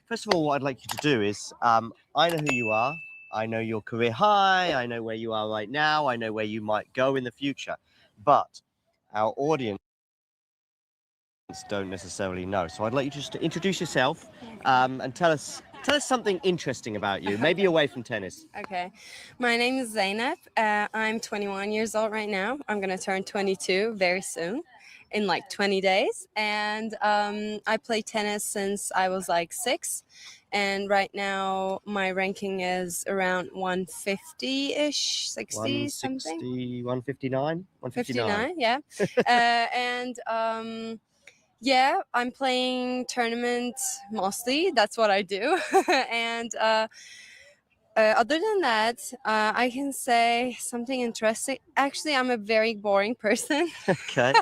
Speaker 2: first of all, what I'd like you to do is, I know who you are. I know your career high. I know where you are right now. I know where you might go in the future. But our audience don't necessarily know. So I'd like you just to introduce yourself and tell us something interesting about you, maybe away from tennis.
Speaker 10: Okay. My name is Zeynep. I'm 21 years old right now. I'm going to turn 22 very soon, in like 20 days. And I play tennis since I was like 6. And right now my ranking is around 150-ish, 60 something.
Speaker 2: 159?
Speaker 10: 159, yeah. Yeah, I'm playing tournaments mostly. That's what I do. And other than that, I can say something interesting. Actually, I'm a very boring person.
Speaker 2: Okay.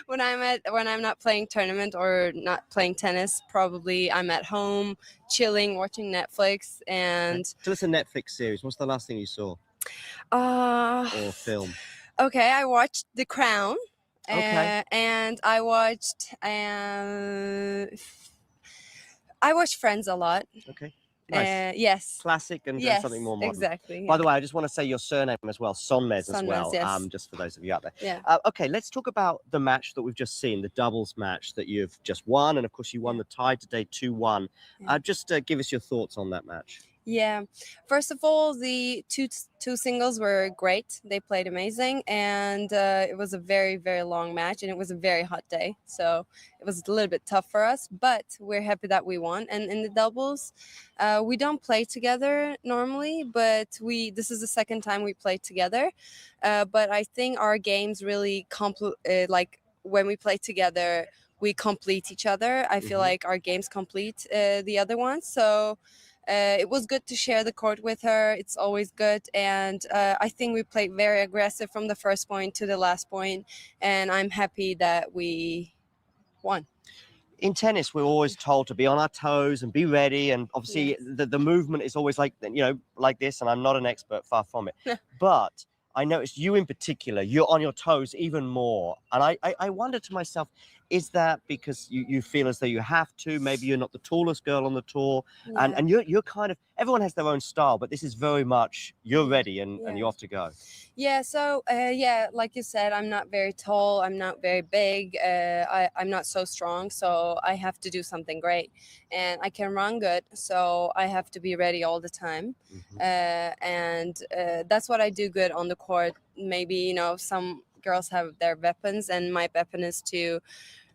Speaker 10: when I'm not playing tournament or not playing tennis, probably I'm at home chilling, watching Netflix. And
Speaker 2: Tell us a Netflix series. What's the last thing you saw?
Speaker 10: Or
Speaker 2: film?
Speaker 10: Okay, I watched The Crown.
Speaker 2: Okay.
Speaker 10: And I watched Friends a lot.
Speaker 2: Okay. Nice.
Speaker 10: Yes.
Speaker 2: Classic and
Speaker 10: yes,
Speaker 2: something more modern.
Speaker 10: Exactly.
Speaker 2: By the way, I just want to say your surname as well, Sonmez as well,
Speaker 10: yes.
Speaker 2: just for those of you out there.
Speaker 10: Yeah.
Speaker 2: Okay, let's talk about the match that we've just seen, the doubles match that you've just won. And of course, you won the tie today 2-1.
Speaker 10: Yeah.
Speaker 2: Just give us your thoughts on that match.
Speaker 10: Yeah. First of all, the two singles were great. They played amazing. And it was a very, very long match. And it was a very hot day. So it was a little bit tough for us. But we're happy that we won. And in the doubles, we don't play together normally. But this is the second time we played together. But I think our games really like when we play together, we complete each other. I feel like our games complete the other ones. So it was good to share the court with her. It's always good. And I think we played very aggressive from the first point to the last point. And I'm happy that we won.
Speaker 2: In tennis, we're always told to be on our toes and be ready. And obviously, the movement is always like this. And I'm not an expert, far from it. But I noticed you in particular, you're on your toes even more. And I wonder to myself, is that because you feel as though you have to? Maybe you're not the tallest girl on the tour, and you're kind of, everyone has their own style, but this is very much you're ready and you're off to go.
Speaker 10: Yeah, so yeah, like you said, I'm not very tall, I'm not very big, I'm not so strong, so I have to do something great, and I can run good, so I have to be ready all the time. And that's what I do good on the court. Maybe, you know, some girls have their weapons, and my weapon is to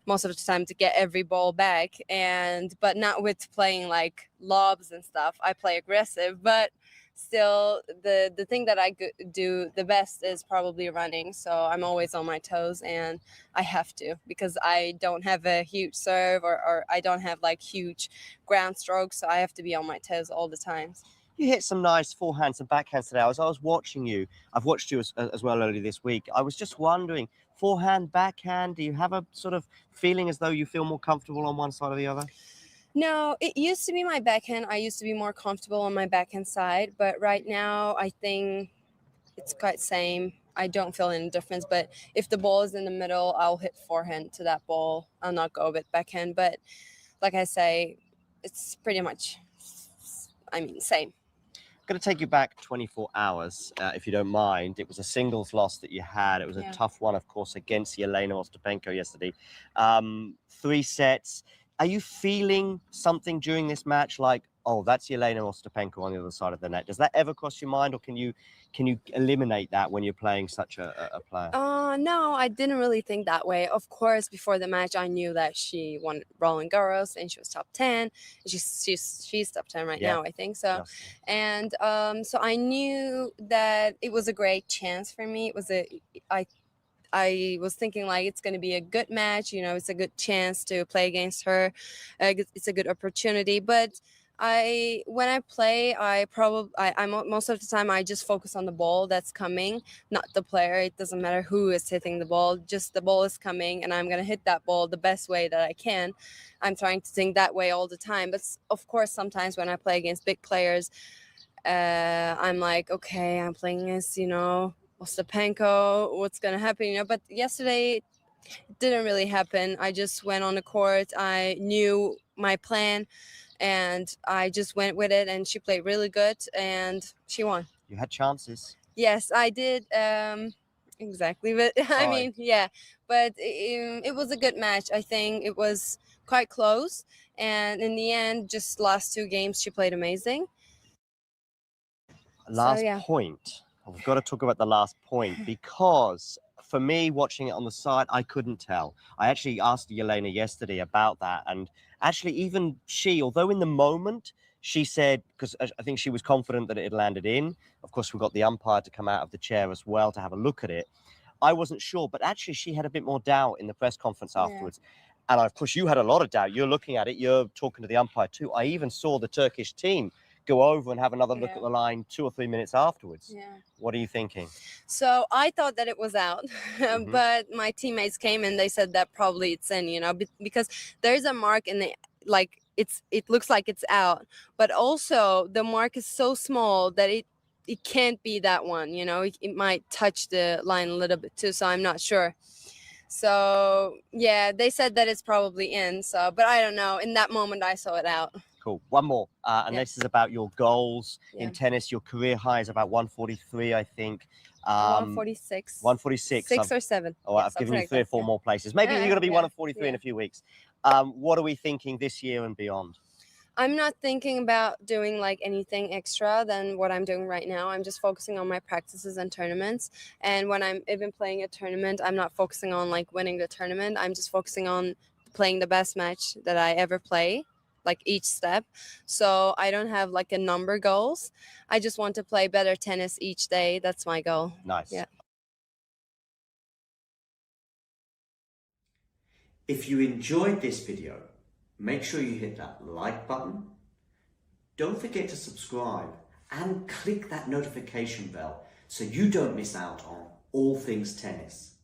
Speaker 10: most of the time to get every ball back, but not with playing like lobs and stuff. I play aggressive, but still the thing that I do the best is probably running. So I'm always on my toes, and I have to, because I don't have a huge serve, or I don't have like huge ground strokes, so I have to be on my toes all the time.
Speaker 2: You hit some nice forehands and backhands today. As I was watching you, I've watched you as well earlier this week. I was just wondering, forehand, backhand, do you have a sort of feeling as though you feel more comfortable on one side or the other?
Speaker 10: No, it used to be my backhand. I used to be more comfortable on my backhand side, but right now I think it's quite same. I don't feel any difference, but if the ball is in the middle, I'll hit forehand to that ball. I'll not go with backhand, but like I say, it's pretty much, same.
Speaker 2: I'm going to take you back 24 hours, if you don't mind. It was a singles loss that you had. It was a tough one, of course, against Leylah Ostapenko yesterday. 3 sets. Are you feeling something during this match like, oh, that's Leylah Ostapenko on the other side of the net? Does that ever cross your mind, or can you eliminate that when you're playing such a player?
Speaker 10: No, I didn't really think that way. Of course, before the match, I knew that she won Roland Garros and she was top 10. She's top 10 right now, I think so. Yes. And so I knew that it was a great chance for me. It was I was thinking like it's going to be a good match. You know, it's a good chance to play against her. It's a good opportunity, but when I play, I'm most of the time I just focus on the ball that's coming, not the player. It doesn't matter who is hitting the ball, just the ball is coming, and I'm gonna hit that ball the best way that I can. I'm trying to think that way all the time. But of course, sometimes when I play against big players, I'm like, okay, I'm playing against, you know, Ostapenko. What's gonna happen? You know, but yesterday it didn't really happen. I just went on the court. I knew my plan, and I just went with it, and she played really good, and she won.
Speaker 2: You had chances.
Speaker 10: Yes, I did. Exactly. But I mean, yeah, but it was a good match. I think it was quite close. And in the end, just last 2 games, she played amazing.
Speaker 2: Last point. We've got to talk about the last point, because for me, watching it on the side, I couldn't tell. I actually asked Yelena yesterday about that, and actually even she, although in the moment she said, because I think she was confident that it had landed in. Of course, we got the umpire to come out of the chair as well to have a look at it. I wasn't sure, but actually she had a bit more doubt in the press conference afterwards. And of course, you had a lot of doubt. You're looking at it, you're talking to the umpire too. I even saw the Turkish team go over and have another look at the line 2 or 3 minutes afterwards. What are you thinking?
Speaker 10: So I thought that it was out, but my teammates came and they said that probably it's in, you know, because there's a mark in the, like, it looks like it's out, but also the mark is so small that it can't be that one, you know. It might touch the line a little bit too, so I'm not sure. So yeah, they said that it's probably in, so, but I don't know. In that moment I saw it out.
Speaker 2: Cool. One more, and this is about your goals in tennis. Your career high is about 143, I think.
Speaker 10: 146.
Speaker 2: 146.
Speaker 10: 6 or 7.
Speaker 2: Oh, I've given you 3 or 4 more places. Maybe you're going to be 143 in a few weeks. What are we thinking this year and beyond?
Speaker 10: I'm not thinking about doing like anything extra than what I'm doing right now. I'm just focusing on my practices and tournaments. And when I'm even playing a tournament, I'm not focusing on like winning the tournament. I'm just focusing on playing the best match that I ever play, like each step. So I don't have like a number goals. I just want to play better tennis each day. That's my goal.
Speaker 2: Nice.
Speaker 10: Yeah.
Speaker 2: If you enjoyed this video, make sure you hit that like button. Don't forget to subscribe and click that notification bell so you don't miss out on all things tennis.